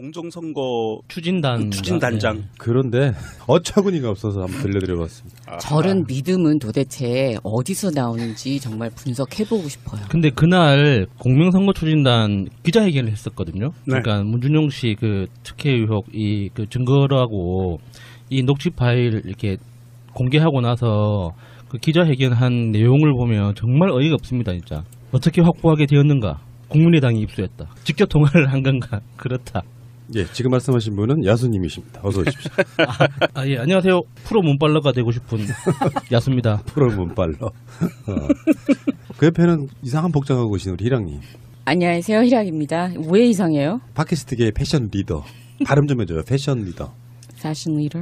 공정선거 추진단장. 네. 그런데 어처구니가 없어서 한번 들려드려봤습니다. 저런 믿음은 도대체 어디서 나오는지 정말 분석해보고 싶어요. 근데 그날 공명선거 추진단 기자회견을 했었거든요. 네. 그러니까 문준용 씨 그 특혜 의혹 그 증거라고 이 녹취 파일 이렇게 공개하고 나서 그 기자회견한 내용을 보면 정말 어이가 없습니다, 진짜. 어떻게 확보하게 되었는가? 국민의당이 입수했다. 직접 통화를 한 건가? 그렇다. 예, 지금 말씀하신 분은 야수님이십니다. 어서 오십시오. 예, 안녕하세요. 프로 문빨러가 되고 싶은 야수입니다. 프로 문빨러. 그 옆에는 이상한 복장하고 계신 우리 희랑님. 안녕하세요, 희락입니다. 왜 이상해요? 팟캐스트계의 패션 리더. 발음 좀 해줘요. 패션 리더. 패션 리더?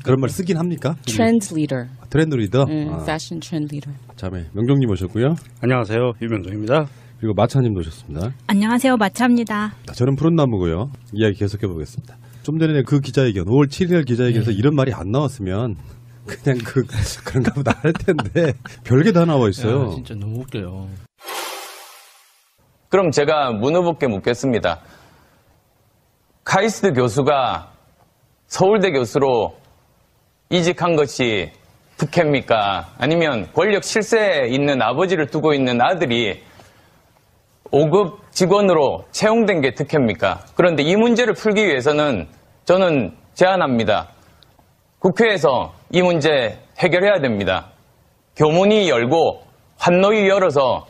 그런 말 쓰긴 합니까? 트렌드 리더. 트렌드 리더? 패션 트렌드 리더. 자매 명종님 오셨고요. 안녕하세요. 유명종입니다. 그리고 마차님 오셨습니다. 안녕하세요. 마차입니다. 저는 푸른나무고요. 이야기 계속해 보겠습니다. 좀 전에 그 기자회견, 5월 7일 기자회견에서 이런 말이 안 나왔으면 그냥 그런가 보다 할 텐데 별게 다 나와 있어요. 야, 진짜 너무 웃겨요. 그럼 제가 문 후보께 묻겠습니다. 카이스트 교수가 서울대 교수로 이직한 것이 특혜입니까? 아니면 권력 실세에 있는 아버지를 두고 있는 아들이 5급 직원으로 채용된 게 특혜입니까? 그런데 이 문제를 풀기 위해서는 저는 제안합니다. 국회에서 이 문제 해결해야 됩니다. 교문이 열고 환노위 열어서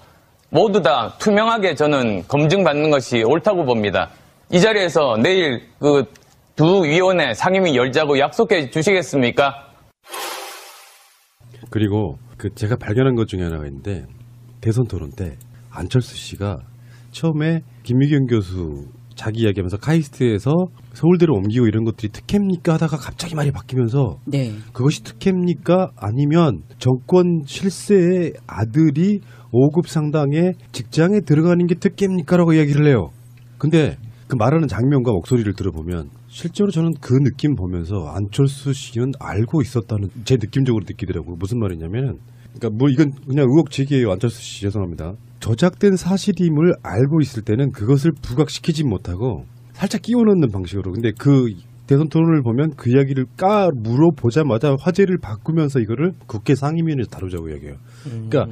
모두 다 투명하게 저는 검증받는 것이 옳다고 봅니다. 이 자리에서 내일 그 두 위원회 상임위 열자고 약속해 주시겠습니까? 그리고 제가 발견한 것 중에 하나가 있는데 대선 토론 때 안철수 씨가 처음에 김미경 교수 자기 이야기하면서 카이스트에서 서울대로 옮기고 이런 것들이 특혜입니까 하다가 갑자기 말이 바뀌면서 네. 그것이 특혜입니까? 아니면 정권 실세의 아들이 5급 상당의 직장에 들어가는 게 특혜입니까? 라고 이야기를 해요. 근데 그 말하는 장면과 목소리를 들어보면 실제로 저는 그 느낌 보면서 안철수 씨는 알고 있었다는 제 느낌적으로 느끼더라고요. 무슨 말이냐면 그러니까 뭐 이건 그냥 의혹 제기예요. 안철수 씨 죄송합니다. 저작된 사실임을 알고 있을 때는 그것을 부각시키지 못하고 살짝 끼워 넣는 방식으로. 근데 그 대선 토론을 보면 그 이야기를 물어보자마자 화제를 바꾸면서 이거를 국회 상임위원회에서 다루자고 이야기해요. 그러니까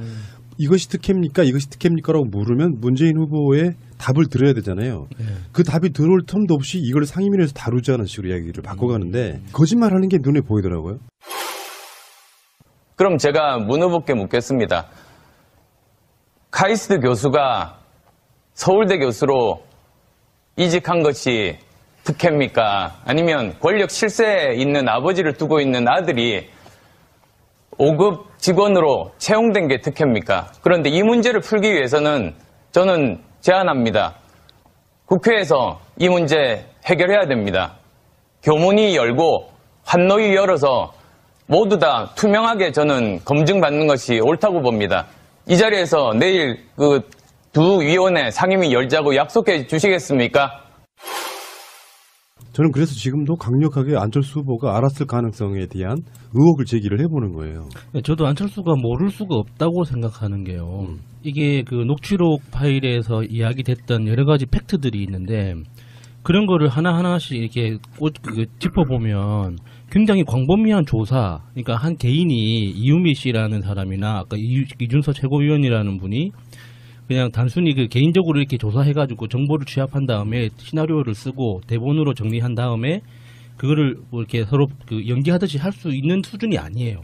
이것이 특혜입니까? 이것이 특혜입니까? 라고 물으면 문재인 후보의 답을 들어야 되잖아요. 그 답이 들어올 틈도 없이 이걸 상임위원회에서 다루자는 식으로 이야기를 바꿔가는데 거짓말하는 게 눈에 보이더라고요. 그럼 제가 문 후보께 묻겠습니다. 카이스트 교수가 서울대 교수로 이직한 것이 특혜입니까? 아니면 권력 실세에 있는 아버지를 두고 있는 아들이 5급 직원으로 채용된 게 특혜입니까? 그런데 이 문제를 풀기 위해서는 저는 제안합니다. 국회에서 이 문제 해결해야 됩니다. 교문이 열고 환노위 열어서 모두 다 투명하게 저는 검증받는 것이 옳다고 봅니다. 이 자리에서 내일 그 두 위원회 상임위 열자고 약속해 주시겠습니까? 저는 그래서 지금도 강력하게 안철수 후보가 알았을 가능성에 대한 의혹을 제기를 해보는 거예요. 저도 안철수가 모를 수가 없다고 생각하는 게요. 이게 그 녹취록 파일에서 이야기됐던 여러 가지 팩트들이 있는데 그런 거를 하나하나씩 이렇게 짚어보면 굉장히 광범위한 조사, 그러니까 한 개인이 이유미 씨라는 사람이나 아까 이준서 최고위원이라는 분이 그냥 단순히 그 개인적으로 이렇게 조사해가지고 정보를 취합한 다음에 시나리오를 쓰고 대본으로 정리한 다음에 그거를 뭐 이렇게 서로 그 연기하듯이 할 수 있는 수준이 아니에요.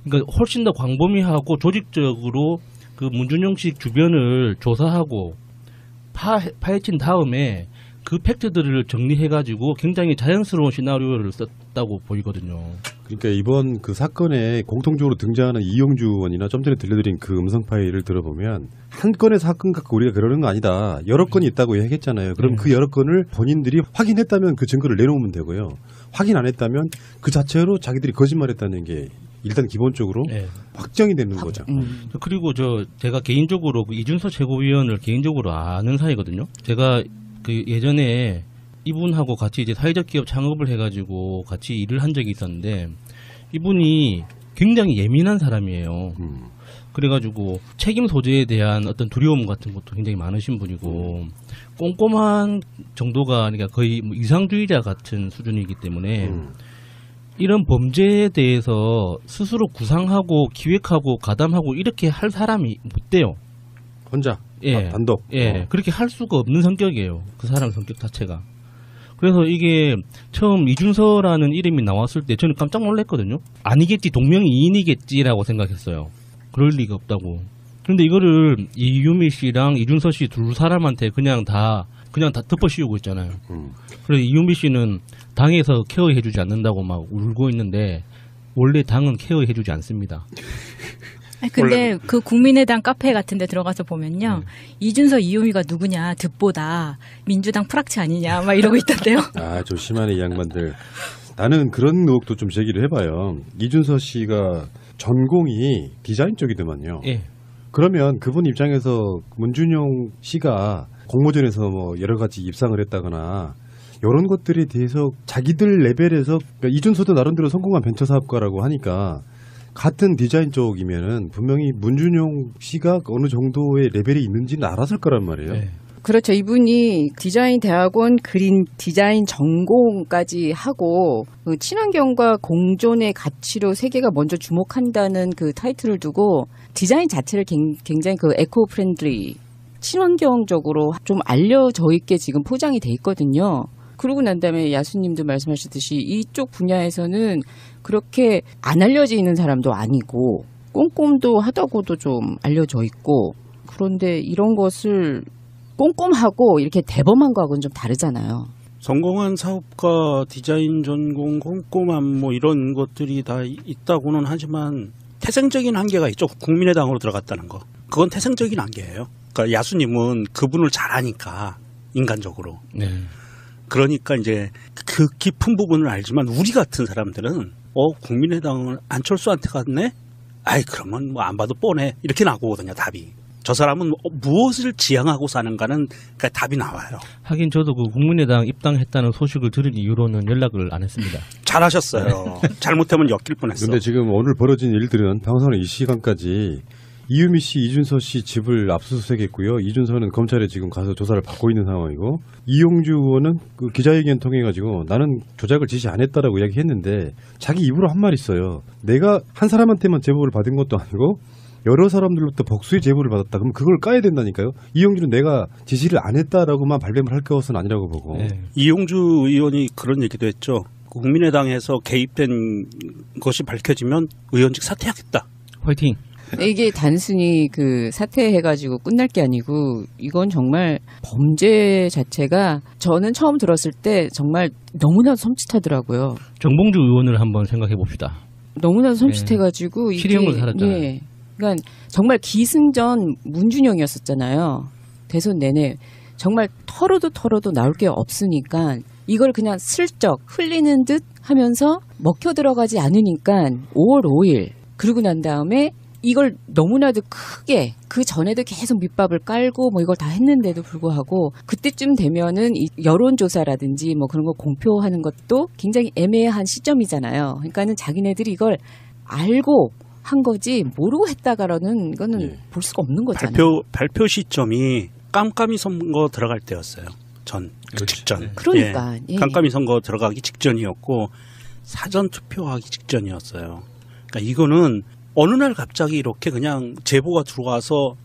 그러니까 훨씬 더 광범위하고 조직적으로 그 문준용 씨 주변을 조사하고 파헤친 다음에 그 팩트들을 정리해가지고 굉장히 자연스러운 시나리오를 썼다고 보이거든요. 그러니까 이번 그 사건에 공통적으로 등장하는 이용주 의원이나 좀 전에 들려드린 그 음성 파일을 들어보면 한 건의 사건 갖고 우리가 그러는 거 아니다. 여러 건이 있다고 얘기했잖아요. 그럼 그 여러 건을 본인들이 확인했다면 그 증거를 내놓으면 되고요. 확인 안 했다면 그 자체로 자기들이 거짓말했다는 게 일단 기본적으로 확정이 되는 거죠. 그리고 제가 개인적으로 그 이준서 최고위원을 개인적으로 아는 사이거든요. 제가 그 예전에 이분하고 같이 이제 사회적 기업 창업을 해가지고 같이 일을 한 적이 있었는데 이분이 굉장히 예민한 사람이에요. 그래가지고 책임 소재에 대한 어떤 두려움 같은 것도 굉장히 많으신 분이고 꼼꼼한 정도가 그러니까 거의 뭐 이상주의자 같은 수준이기 때문에 이런 범죄에 대해서 스스로 구상하고 기획하고 가담하고 이렇게 할 사람이 못 돼요. 혼자 예, 단독. 예, 그렇게 할 수가 없는 성격이에요. 그 사람 성격 자체가. 그래서 이게 처음 이준서라는 이름이 나왔을 때 저는 깜짝 놀랐거든요. 아니겠지, 동명이인이겠지라고 생각했어요. 그럴 리가 없다고. 그런데 이거를 이유미 씨랑 이준서 씨 두 사람한테 그냥 다 덮어씌우고 있잖아요. 그래서 이유미 씨는 당에서 케어해주지 않는다고 막 울고 있는데 원래 당은 케어해주지 않습니다. 아니, 근데 그 국민의당 카페 같은 데 들어가서 보면요. 이준서 이유미가 누구냐, 득보다 민주당 프락치 아니냐, 막 이러고 있던데요. 아, 조심하네, 이 양반들. 나는 그런 의혹도 좀 제기를 해봐요. 이준서 씨가 전공이 디자인 쪽이더만요. 예. 그러면 그분 입장에서 문준용 씨가 공모전에서 뭐 여러 가지 입상을 했다거나 이런 것들에 대해서 자기들 레벨에서 그러니까 이준서도 나름대로 성공한 벤처 사업가라고 하니까 같은 디자인 쪽이면은 분명히 문준용 씨가 어느 정도의 레벨이 있는지는 알았을 거란 말이에요. 네. 그렇죠. 이분이 디자인 대학원 그린 디자인 전공까지 하고 그 친환경과 공존의 가치로 세계가 먼저 주목한다는 그 타이틀을 두고 디자인 자체를 굉장히 그 에코 프렌드리 친환경적으로 좀 알려져 있게 지금 포장이 돼 있거든요. 그러고 난 다음에 야수님도 말씀하셨듯이 이쪽 분야에서는 그렇게 안 알려져 있는 사람도 아니고 꼼꼼도 하다고도 좀 알려져 있고 그런데 이런 것을 꼼꼼하고 이렇게 대범한 거하고는 좀 다르잖아요. 성공한 사업가, 디자인 전공, 꼼꼼함 뭐 이런 것들이 다 있다고는 하지만 태생적인 한계가 있죠. 국민의당으로 들어갔다는 거. 그건 태생적인 한계예요. 그러니까 야수님은 그분을 잘 아니까 인간적으로. 네. 그러니까 이제 그 깊은 부분을 알지만 우리 같은 사람들은 국민의당은 안철수한테 갔네? 아이 그러면 뭐 안 봐도 뻔해. 이렇게 나오거든요. 답이. 저 사람은 무엇을 지향하고 사는가는 그러니까 답이 나와요. 하긴 저도 그 국민의당 입당했다는 소식을 들은 이후로는 연락을 안 했습니다. 잘하셨어요. 잘못하면 엮일 뻔했어. 그런데 지금 오늘 벌어진 일들은 방송하는 이 시간까지 이유미 씨, 이준서 씨 집을 압수수색했고요. 이준서는 검찰에 지금 가서 조사를 받고 있는 상황이고 이용주 의원은 그 기자회견 통해 가지고 나는 조작을 지시 안 했다라고 이야기했는데 자기 입으로 한 말 있어요. 내가 한 사람한테만 제보를 받은 것도 아니고 여러 사람들로부터 복수의 제보를 받았다. 그럼 그걸 까야 된다니까요. 이용주는 내가 지시를 안 했다라고만 발뺌을 할 것은 아니라고 보고. 네. 이용주 의원이 그런 얘기도 했죠. 국민의당에서 개입된 것이 밝혀지면 의원직 사퇴하겠다. 화이팅! 이게 단순히 그 사퇴해가지고 끝날 게 아니고 이건 정말 범죄 자체가 저는 처음 들었을 때 정말 너무나도 섬찟하더라고요. 정봉주 의원을 한번 생각해 봅시다. 너무나도 섬찟해가지고 이게 실형을 살았잖아요. 예, 그러니까 정말 기승전 문준영이었었잖아요. 대선 내내 정말 털어도 나올 게 없으니까 이걸 그냥 슬쩍 흘리는 듯 하면서 먹혀 들어가지 않으니까 5월 5일 그러고 난 다음에 이걸 너무나도 크게 그 전에도 계속 밑밥을 깔고 뭐 이걸 다 했는데도 불구하고 그때쯤 되면은 이 여론조사라든지 뭐 그런 거 공표하는 것도 굉장히 애매한 시점이잖아요. 그러니까는 자기네들이 이걸 알고 한 거지 모르고 했다가라는 거는 볼 수가 없는 거잖아요. 발표 시점이 깜깜이 선거 들어갈 때였어요. 그 직전. 그러니까 예. 깜깜이 선거 들어가기 직전이었고 사전 투표하기 직전이었어요. 그러니까 이거는 어느 날 갑자기 이렇게 그냥 제보가 들어와서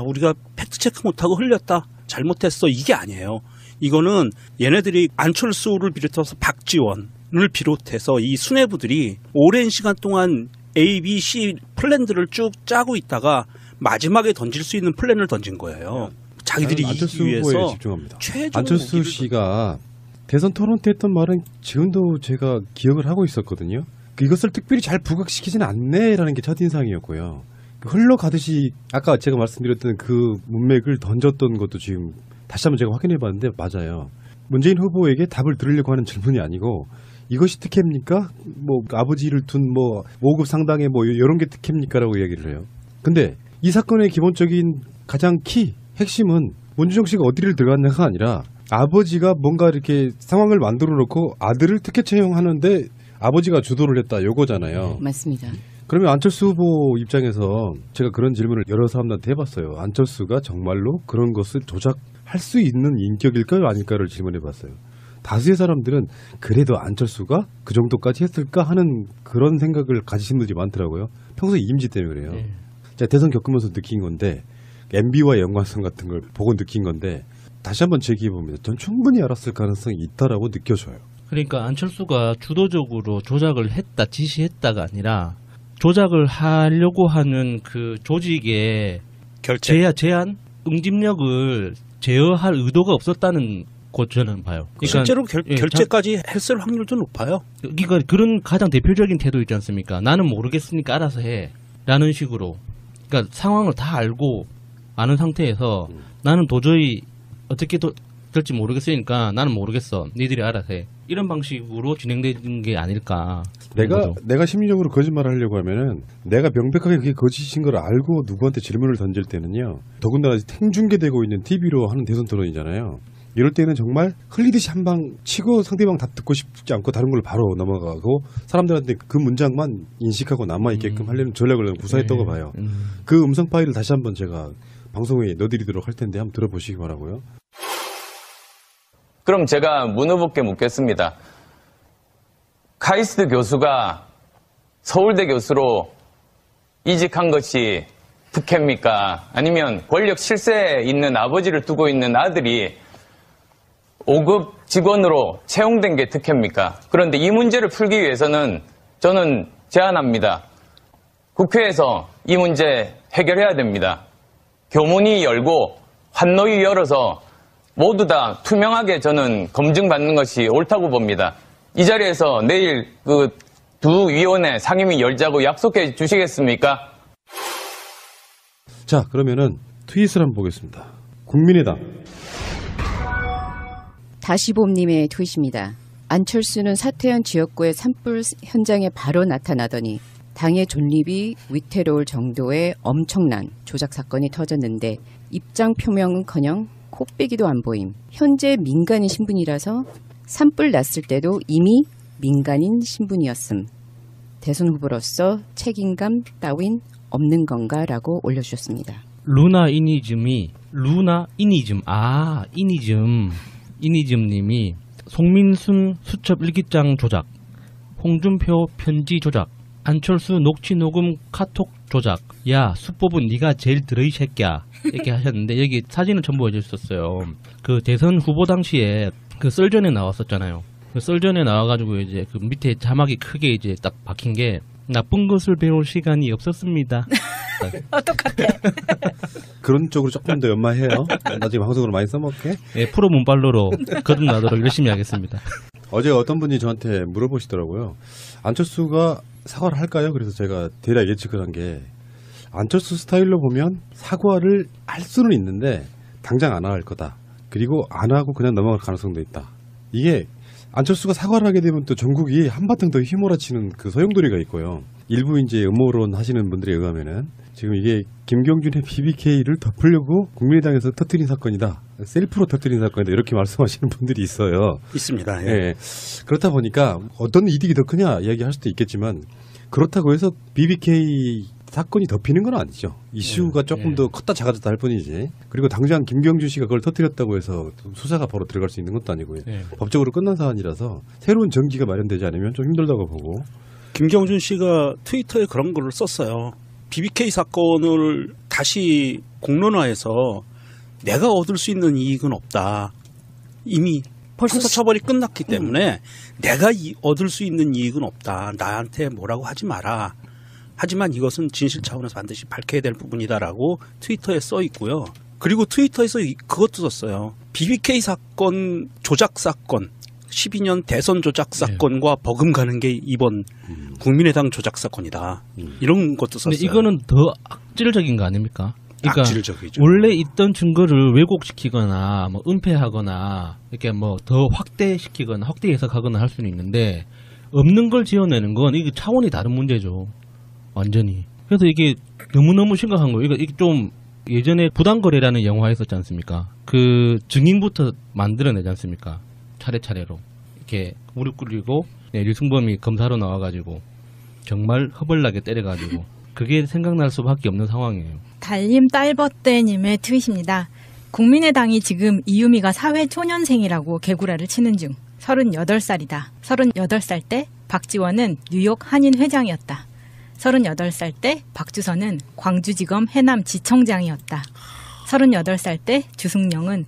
우리가 팩트체크 못하고 흘렸다. 잘못했어. 이게 아니에요. 이거는 얘네들이 안철수를 비롯해서 박지원을 비롯해서 이 수뇌부들이 오랜 시간 동안 A, B, C 플랜들을 쭉 짜고 있다가 마지막에 던질 수 있는 플랜을 던진 거예요. 자기들이 안철수 이기기 위해서 후보에 집중합니다. 최종 안철수 씨가 대선 토론 때 했던 말은 지금도 제가 기억을 하고 있었거든요. 이것을 특별히 잘 부각시키지는 않네라는 게 첫인상이었고요. 흘러가듯이 아까 제가 말씀드렸던 그 문맥을 던졌던 것도 지금 다시 한번 제가 확인해봤는데 맞아요. 문재인 후보에게 답을 들으려고 하는 질문이 아니고 이것이 특혜입니까? 뭐 아버지를 둔 뭐 5급 상당의 뭐 이런 게 특혜입니까라고 이야기를 해요. 근데 이 사건의 기본적인 가장 핵심은 문준용 씨가 어디를 들어갔냐가 아니라 아버지가 뭔가 이렇게 상황을 만들어 놓고 아들을 특혜 채용하는데 아버지가 주도를 했다 요거잖아요. 맞습니다. 그러면 안철수 후보 입장에서 제가 그런 질문을 여러 사람들한테 해봤어요. 안철수가 정말로 그런 것을 조작할 수 있는 인격일까요? 아닐까를 질문해봤어요. 다수의 사람들은 그래도 안철수가 그 정도까지 했을까 하는 그런 생각을 가지신 분들이 많더라고요. 평소에 이미지 때문에 그래요. 네. 제가 대선 겪으면서 느낀 건데 MB와의 연관성 같은 걸 보고 느낀 건데 다시 한번 제기해봅니다. 전 충분히 알았을 가능성이 있다라고 느껴져요. 그러니까 안철수가 주도적으로 조작을 했다, 지시했다가 아니라 조작을 하려고 하는 그 조직의 제한, 응집력을 제어할 의도가 없었다는 거 저는 봐요. 그러니까, 실제로 결재까지 했을 확률도 높아요. 그러니까 그런 가장 대표적인 태도 있지 않습니까? 나는 모르겠으니까 알아서 해. 라는 식으로. 그러니까 상황을 다 알고 아는 상태에서 나는 도저히 어떻게 될지 모르겠으니까 나는 모르겠어. 니들이 알아서 해. 이런 방식으로 진행되는 게 아닐까. 내가 심리적으로 거짓말을 하려고 하면은 내가 명백하게 그게 거짓인 걸 알고 누구한테 질문을 던질 때는요. 더군다나 생중계되고 있는 TV로 하는 대선 토론이잖아요. 이럴 때는 정말 흘리듯이 한 방 치고 상대방 답 듣고 싶지 않고 다른 걸로 바로 넘어가고 사람들한테 그 문장만 인식하고 남아있게끔 하려는 전략을 구사했다고 봐요. 그 음성 파일을 다시 한번 제가 방송에 넣어드리도록 할 텐데 한번 들어보시기 바라고요. 그럼 제가 문 후보께 묻겠습니다. 카이스트 교수가 서울대 교수로 이직한 것이 특혜입니까? 아니면 권력 실세에 있는 아버지를 두고 있는 아들이 5급 직원으로 채용된 게 특혜입니까? 그런데 이 문제를 풀기 위해서는 저는 제안합니다. 국회에서 이 문제 해결해야 됩니다. 교문이 열고 환노위 열어서 모두 다 투명하게 저는 검증받는 것이 옳다고 봅니다. 이 자리에서 내일 그 두 위원회 상임위 열자고 약속해 주시겠습니까? 자, 그러면은 트윗을 한번 보겠습니다. 국민의당. 다시봄님의 트윗입니다. 안철수는 사퇴한 지역구의 산불 현장에 바로 나타나더니 당의 존립이 위태로울 정도의 엄청난 조작 사건이 터졌는데 입장 표명은커녕 코빼기도 안 보임. 현재 민간인 신분이라서 산불 났을 때도 이미 민간인 신분이었음. 대선 후보로서 책임감 따윈 없는 건가라고 올려주셨습니다. 이니즘님이 송민순 수첩 일기장 조작, 홍준표 편지 조작, 안철수 녹취 녹음 카톡 조작. 야, 수법은 네가 제일 들어 이 새끼야. 이렇게 하셨는데 여기 사진을 첨부해 주셨어요. 그 대선 후보 당시에 그 썰전에 나왔었잖아요. 그 썰전에 나와가지고 이제 그 밑에 자막이 크게 이제 딱 박힌 게 나쁜 것을 배울 시간이 없었습니다. 똑같아. 그런 쪽으로 조금 더 연마해요. 나중에 방송으로 많이 써먹게. 예, 프로 문발로로 거듭나도록 열심히 하겠습니다. 어제 어떤 분이 저한테 물어보시더라고요. 안철수가 사과를 할까요? 그래서 제가 대략 예측을 한 게 안철수 스타일로 보면 사과를 할 수는 있는데 당장 안 할 거다. 그리고 안 하고 그냥 넘어갈 가능성도 있다. 이게 안철수가 사과를 하게 되면 또 전국이 한바탕 더 휘몰아치는 그 소용돌이가 있고요. 일부 이제 음모론 하시는 분들에 의하면은 지금 이게 김경준의 BBK를 덮으려고 국민의당에서 터뜨린 사건이다. 셀프로 터뜨린 사건이다. 이렇게 말씀하시는 분들이 있어요. 있습니다. 예. 예. 그렇다 보니까 어떤 이득이 더 크냐 이야기할 수도 있겠지만 그렇다고 해서 BBK 사건이 덮이는 건 아니죠. 이슈가 조금 더 컸다 작아졌다 할 뿐이지. 그리고 당장 김경준 씨가 그걸 터뜨렸다고 해서 수사가 바로 들어갈 수 있는 것도 아니고요. 법적으로 끝난 사안이라서 새로운 전기가 마련되지 않으면 좀 힘들다고 보고. 김경준 씨가 트위터에 그런 글을 썼어요. BBK 사건을 다시 공론화해서 내가 얻을 수 있는 이익은 없다. 이미 벌써 처벌이 끝났기 때문에 내가 얻을 수 있는 이익은 없다. 나한테 뭐라고 하지 마라. 하지만 이것은 진실 차원에서 반드시 밝혀야 될 부분이다라고 트위터에 써 있고요. 그리고 트위터에서 그것도 썼어요. BBK 사건 조작 사건 12년 대선 조작 사건과 버금가는 게 이번 국민의당 조작 사건이다. 이런 것도 썼어요. 근데 이거는 더 악질적인 거 아닙니까? 그러니까 악질적이죠. 원래 있던 증거를 왜곡시키거나 뭐 은폐하거나 이렇게 뭐 더 확대시키거나 확대 해석하거나 할 수는 있는데 없는 걸 지어내는 건 이게 차원이 다른 문제죠. 완전히. 그래서 이게 너무너무 심각한 거예요. 이게 좀 예전에 부당거래라는 영화 있었지 않습니까? 그 증인부터 만들어내지 않습니까? 차례차례로. 이렇게 무릎 꿇리고 류승범이 검사로 나와가지고 정말 허벌나게 때려가지고 그게 생각날 수밖에 없는 상황이에요. 달님 딸버떼님의 트윗입니다. 국민의당이 지금 이유미가 사회초년생이라고 개구라를 치는 중. 38살이다. 38살 때 박지원은 뉴욕 한인회장이었다. 38살 때 박주선은 광주지검 해남지청장이었다. 38살 때 주승영은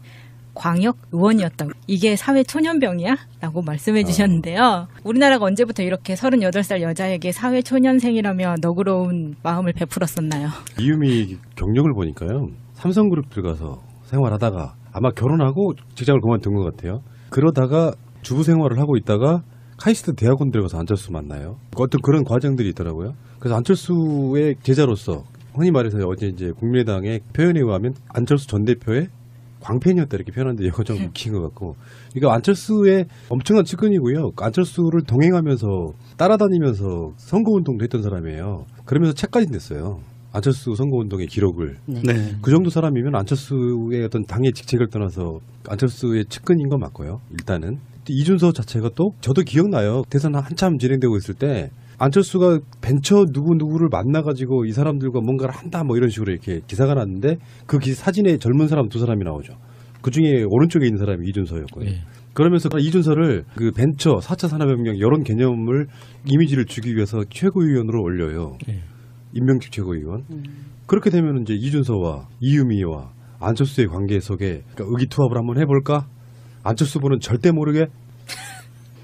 광역 의원이었다. 이게 사회초년병이야? 라고 말씀해 주셨는데요. 우리나라가 언제부터 이렇게 38살 여자에게 사회초년생이라며 너그러운 마음을 베풀었었나요? 이유미 경력을 보니까요. 삼성그룹 들어가서 생활하다가 아마 결혼하고 직장을 그만둔 것 같아요. 그러다가 주부 생활을 하고 있다가 카이스트 대학원 들어가서 안철수 만나요. 어떤 그런 과정들이 있더라고요. 그래서 안철수의 제자로서 흔히 말해서 어제 이제 국민의당의 표현에 의하면 안철수 전 대표의 광팬이었다 이렇게 표현하는데 이거 좀 웃긴 것 같고, 이거 안철수의 엄청난 측근이고요. 안철수를 동행하면서 따라다니면서 선거운동도 했던 사람이에요. 그러면서 책까지 냈어요. 안철수 선거운동의 기록을. 네. 그 정도 사람이면 안철수의 어떤 당의 직책을 떠나서 안철수의 측근인 건 맞고요. 일단은 이준서 자체가 또 저도 기억나요. 대선 한참 진행되고 있을 때 안철수가 벤처 누구누구를 만나가지고 이 사람들과 뭔가를 한다 뭐 이런 식으로 이렇게 기사가 났는데 그 사진에 젊은 사람 두 사람이 나오죠. 그 중에 오른쪽에 있는 사람이 이준서였거든요. 예. 그러면서 이준서를 그 벤처 4차 산업혁명 이런 개념을 이미지를 주기 위해서 최고위원으로 올려요. 예. 임명직 최고위원. 그렇게 되면 이제 이준서와 이유미와 안철수의 관계 속에 그러니까 의기투합을 한번 해볼까? 안철수 분은 절대 모르게.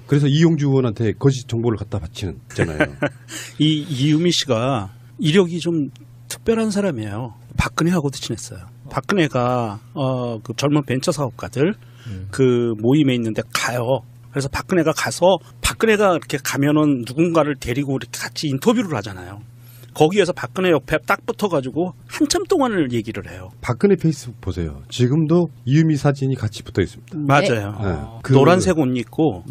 그래서 이용주 의원한테 거짓 정보를 갖다 바치는 있잖아요. 이 이유미 씨가 이력이 좀 특별한 사람이에요. 박근혜하고도 친했어요. 박근혜가 그 젊은 벤처 사업가들 그 모임에 있는데 가요. 그래서 박근혜가 가서 박근혜가 이렇게 가면은 누군가를 데리고 이렇게 같이 인터뷰를 하잖아요. 거기에서 박근혜 옆에 딱 붙어가지고 한참 동안을 얘기를 해요. 박근혜 페이스북 보세요. 지금도 이유미 사진이 같이 붙어 있습니다. 맞아요. 네. 그 노란색 옷 입고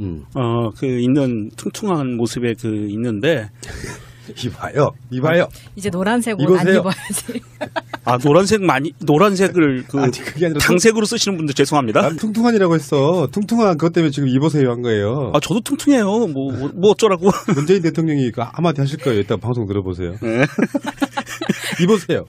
그 있는 퉁퉁한 모습에 그 있는데 이봐요. 이제 노란색 옷 안 입으세요. 입어야지. 아 노란색을 그 아니, 그게 아니라 당색으로 쓰시는 분들 죄송합니다. 난 퉁퉁한이라고 했어. 퉁퉁한 그것 때문에 지금 입으세요 한 거예요. 아 저도 퉁퉁해요. 뭐 어쩌라고. 문재인 대통령이 그 한마디 하실 거예요. 이따 방송 들어보세요. 네. 입으세요.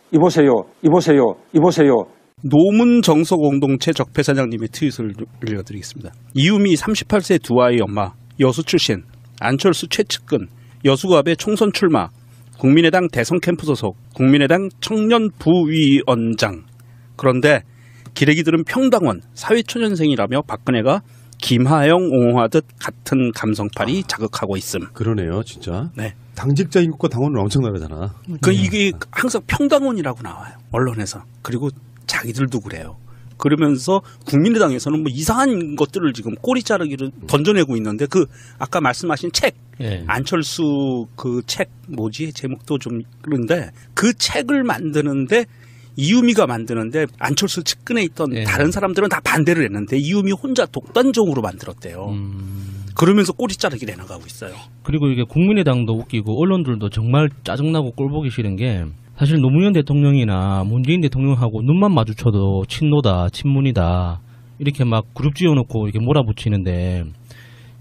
노문정서공동체 적폐사장님의 트윗을 읽어드리겠습니다. 이유미 38세 두 아이 엄마, 여수 출신, 안철수 최측근, 여수갑의 총선 출마, 국민의당 대선 캠프 소속, 국민의당 청년부위원장. 그런데 기레기들은 평당원, 사회초년생이라며 박근혜가 김하영 옹호하듯 같은 감성팔이 자극하고 있음. 그러네요, 진짜. 네. 당직자 인구가 당원은 엄청 나가잖아. 이게 항상 평당원이라고 나와요. 언론에서. 그리고 자기들도 그래요. 그러면서 국민의당에서는 뭐 이상한 것들을 지금 꼬리 자르기를 던져내고 있는데 그 아까 말씀하신 책 예. 안철수 그 책 뭐지 제목도 좀 그런데 그 책을 만드는데 이유미가 만드는데 안철수 측근에 있던 예. 다른 사람들은 다 반대를 했는데 이유미 혼자 독단적으로 만들었대요. 그러면서 꼬리 자르기 내나가고 있어요. 그리고 이게 국민의당도 웃기고 언론들도 정말 짜증나고 꼴보기 싫은 게 사실 노무현 대통령이나 문재인 대통령하고 눈만 마주쳐도 친노다, 친문이다 이렇게 막 그룹 지어놓고 이렇게 몰아붙이는데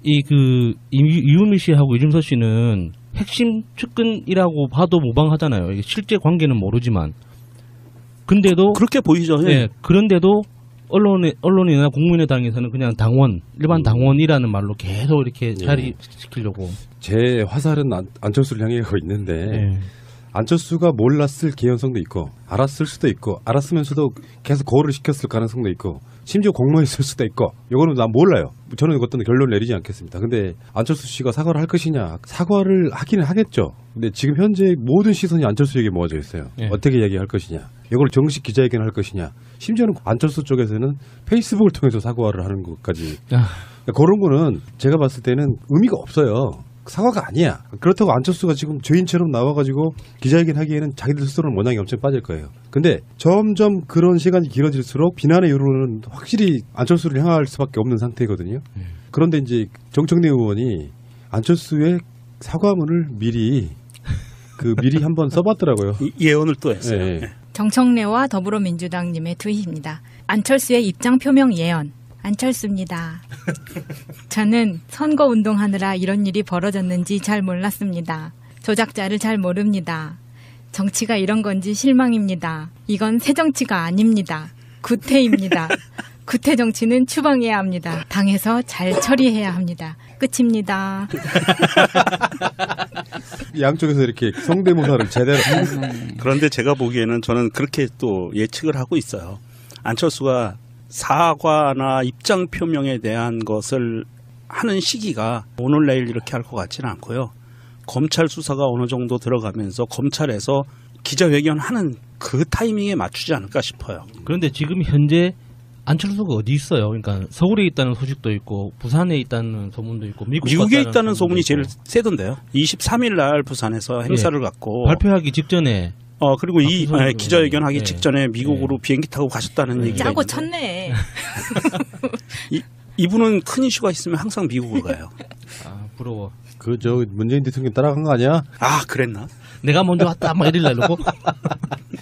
이유미 씨하고 이준서 씨는 핵심 측근이라고 봐도 무방하잖아요. 이게 실제 관계는 모르지만 근데도 그렇게 보이죠. 예, 그런데도 언론이나 국민의당에서는 그냥 당원, 일반 당원이라는 말로 계속 이렇게 자리시키려고. 제 화살은 안철수를 향해 가고 있는데 예. 안철수가 몰랐을 개연성도 있고 알았을 수도 있고 알았으면서도 계속 거울을 시켰을 가능성도 있고 심지어 공모했을 수도 있고 이거는 난 몰라요. 저는 어떤 결론을 내리지 않겠습니다. 근데 안철수 씨가 사과를 할 것이냐, 사과를 하기는 하겠죠. 근데 지금 현재 모든 시선이 안철수에게 모아져 있어요. 예. 어떻게 이야기할 것이냐, 이걸 정식 기자회견을 할 것이냐, 심지어는 안철수 쪽에서는 페이스북을 통해서 사과를 하는 것까지. 그런 거는 제가 봤을 때는 의미가 없어요. 사과가 아니야. 그렇다고 안철수가 지금 죄인처럼 나와가지고 기자회견 하기에는 자기들 스스로는 모양이 엄청 빠질 거예요. 근데 점점 그런 시간이 길어질수록 비난의 여론은 확실히 안철수를 향할 수밖에 없는 상태거든요. 그런데 이제 정청래 의원이 안철수의 사과문을 미리 한번 써봤더라고요. 예언을 또 했어요. 네. 네. 정청래와 더불어민주당님의 트윗입니다. 안철수의 입장 표명 예언. 안철수입니다. 저는 선거운동하느라 이런 일이 벌어졌는지 잘 몰랐습니다. 조작자를 잘 모릅니다. 정치가 이런 건지 실망입니다. 이건 새 정치가 아닙니다. 구태입니다. 구태 정치는 추방해야 합니다. 당에서 잘 처리해야 합니다. 끝입니다. 양쪽에서 이렇게 성대모사를 제대로. 그런데 제가 보기에는 저는 그렇게 또 예측을 하고 있어요. 안철수가 사과나 입장 표명에 대한 것을 하는 시기가 오늘 내일 이렇게 할 것 같지는 않고요. 검찰 수사가 어느 정도 들어가면서 검찰에서 기자회견하는 그 타이밍에 맞추지 않을까 싶어요. 그런데 지금 현재 안철수가 어디 있어요? 그러니까 서울에 있다는 소식도 있고 부산에 있다는 소문도 있고 미국에 있다는 소문이 있고. 제일 세던데요. 23일 날 부산에서 행사를 갖고 발표하기 직전에 그리고 이 박수선 기자회견 하기 네. 직전에 미국으로 비행기 타고 가셨다는 얘기가 짜고 있는데 쳤네. 이분은 큰 이슈가 있으면 항상 미국으로 가요. 아 부러워. 저 문재인 대통령 따라간 거 아니야? 아 그랬나? 내가 먼저 왔다 막 이럴라 이러고.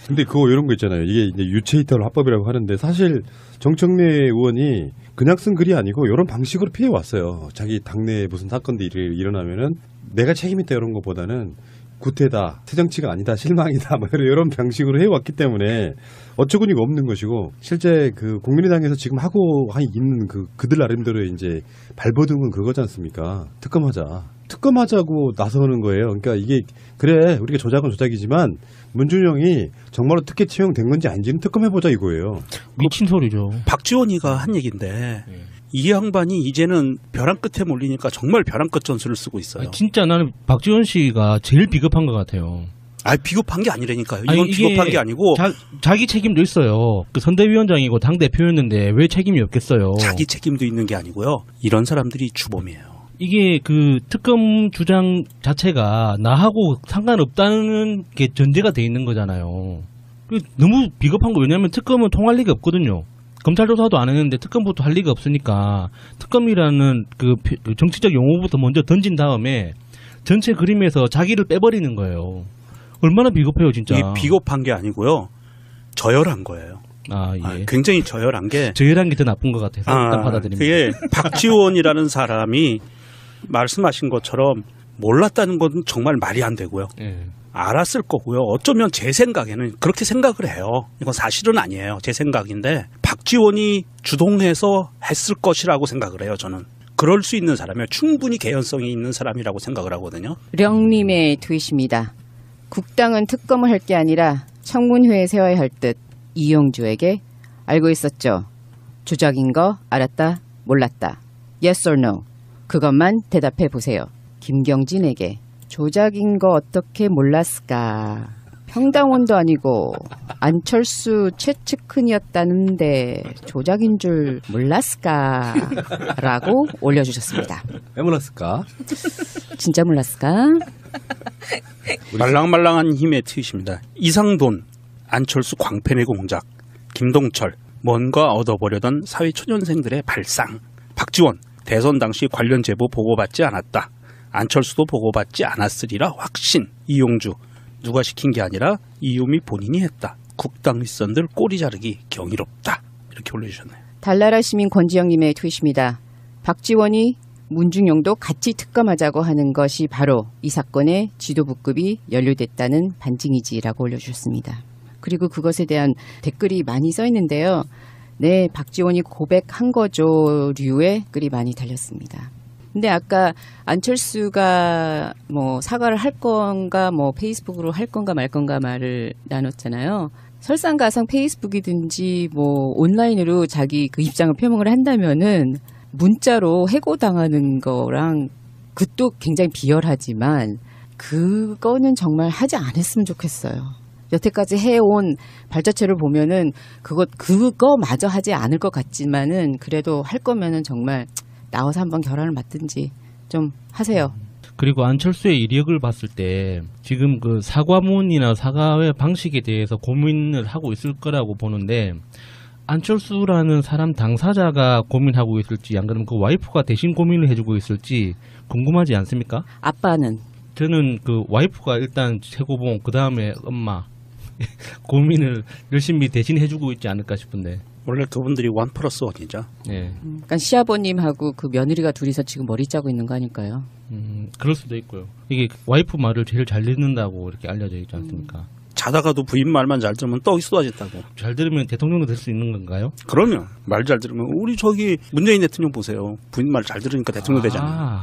근데 그거 이런 거 있잖아요. 이게 이제 유체이탈 화법이라고 하는데 사실 정청래 의원이 그냥 쓴 글이 아니고 이런 방식으로 피해 왔어요. 자기 당내에 무슨 사건들이 일어나면은 내가 책임있다 이런 것보다는 구태다, 새정치가 아니다, 실망이다, 뭐 이런 방식으로 해왔기 때문에 어처구니가 없는 것이고 실제 그 국민의당에서 지금 하고 있는 그들 나름대로 이제 발버둥은 그거지 않습니까? 특검하자고 나서는 거예요. 그러니까 이게 그래 우리가 조작은 조작이지만 문준영이 정말로 특혜 채용된 건지 아닌지는 특검해보자 이거예요. 미친 소리죠. 박지원이가 한 얘기인데 이 양반이 이제는 벼랑 끝에 몰리니까 정말 벼랑 끝 전술을 쓰고 있어요. 아니, 진짜 나는 박지원 씨가 제일 비겁한 것 같아요. 비겁한 게 아니라니까요. 이건 아니, 이게 비겁한 게 아니고 자기 책임도 있어요. 그 선대위원장이고 당 대표였는데 왜 책임이 없겠어요? 자기 책임도 있는 게 아니고요. 이런 사람들이 주범이에요. 이게 그 특검 주장 자체가 나하고 상관없다는 게 전제가 돼 있는 거잖아요. 너무 비겁한 거. 왜냐하면 특검은 통할 리가 없거든요. 검찰 조사도 안 했는데 특검부터 할 리가 없으니까 특검이라는 그 정치적 용어부터 먼저 던진 다음에 전체 그림에서 자기를 빼버리는 거예요. 얼마나 비겁해요, 진짜. 이게 비겁한 게 아니고요. 저열한 거예요. 예. 굉장히 저열한 게 저열한 게 더 나쁜 것 같아서 일단 받아들입니다. 그게 박지원이라는 사람이 말씀하신 것처럼 몰랐다는 건 정말 말이 안 되고요. 예. 알았을 거고요. 어쩌면 제 생각에는 그렇게 생각을 해요. 이건 사실은 아니에요. 제 생각인데 박지원이 주동해서 했을 것이라고 생각을 해요. 저는. 그럴 수 있는 사람이에요. 충분히 개연성이 있는 사람이라고 생각을 하거든요. 령님의 트윗입니다. 국당은 특검을 할 게 아니라 청문회에 세워야 할 듯 이용주에게 알고 있었죠. 조작인 거 알았다 몰랐다. Yes or no. 그것만 대답해 보세요. 김경진에게 조작인 거 어떻게 몰랐을까. 평당원도 아니고 안철수 최측근이었다는데 조작인 줄 몰랐을까 라고 올려주셨습니다. 왜 몰랐을까? 진짜 몰랐을까? 말랑말랑한 힘의 트윗입니다. 이상돈, 안철수 광팬의 공작, 김동철, 뭔가 얻어보려던 사회초년생들의 발상, 박지원, 대선 당시 관련 제보 보고받지 않았다. 안철수도 보고받지 않았으리라 확신, 이용주, 누가 시킨 게 아니라 이유미 본인이 했다. 국당 윗선들 꼬리 자르기 경이롭다. 이렇게 올려주셨네요. 달나라 시민 권지영님의 트윗입니다. 박지원이 문중용도 같이 특검하자고 하는 것이 바로 이 사건의 지도부급이 연루됐다는 반증이지라고 올려주셨습니다. 그리고 그것에 대한 댓글이 많이 써 있는데요. 네, 박지원이 고백한 거죠 류의 글이 많이 달렸습니다. 근데 아까 안철수가 뭐 사과를 할 건가 뭐 페이스북으로 할 건가 말 건가 말을 나눴잖아요. 설상가상 페이스북이든지 뭐 온라인으로 자기 그 입장을 표명을 한다면은 문자로 해고당하는 거랑 그것도 굉장히 비열하지만 그거는 정말 하지 않았으면 좋겠어요. 여태까지 해온 발자취를 보면은 그거마저 하지 않을 것 같지만은 그래도 할 거면은 정말 나와서 한번 결혼을 맞든지 좀 하세요. 그리고 안철수의 이력을 봤을 때 지금 그 사과문이나 사과의 방식에 대해서 고민을 하고 있을 거라고 보는데 안철수라는 사람 당사자가 고민하고 있을지 안 그러면 그 와이프가 대신 고민을 해주고 있을지 궁금하지 않습니까? 아빠는 저는 그 와이프가 일단 최고봉 그 다음에 엄마 고민을 열심히 대신 해주고 있지 않을까 싶은데. 원래 그분들이 1+1이죠. 네. 그러니까 시아버님하고 그 며느리가 둘이서 지금 머리 짜고 있는 거 아닐까요? 그럴 수도 있고요. 이게 와이프 말을 제일 잘 듣는다고 이렇게 알려져 있지 않습니까? 자다가도 부인 말만 잘 들으면 떡이 쏟아진다고. 잘 들으면 대통령도 될 수 있는 건가요? 그러면 말 잘 들으면 우리 저기 문재인 대통령 보세요. 부인 말 잘 들으니까 대통령 되잖아요.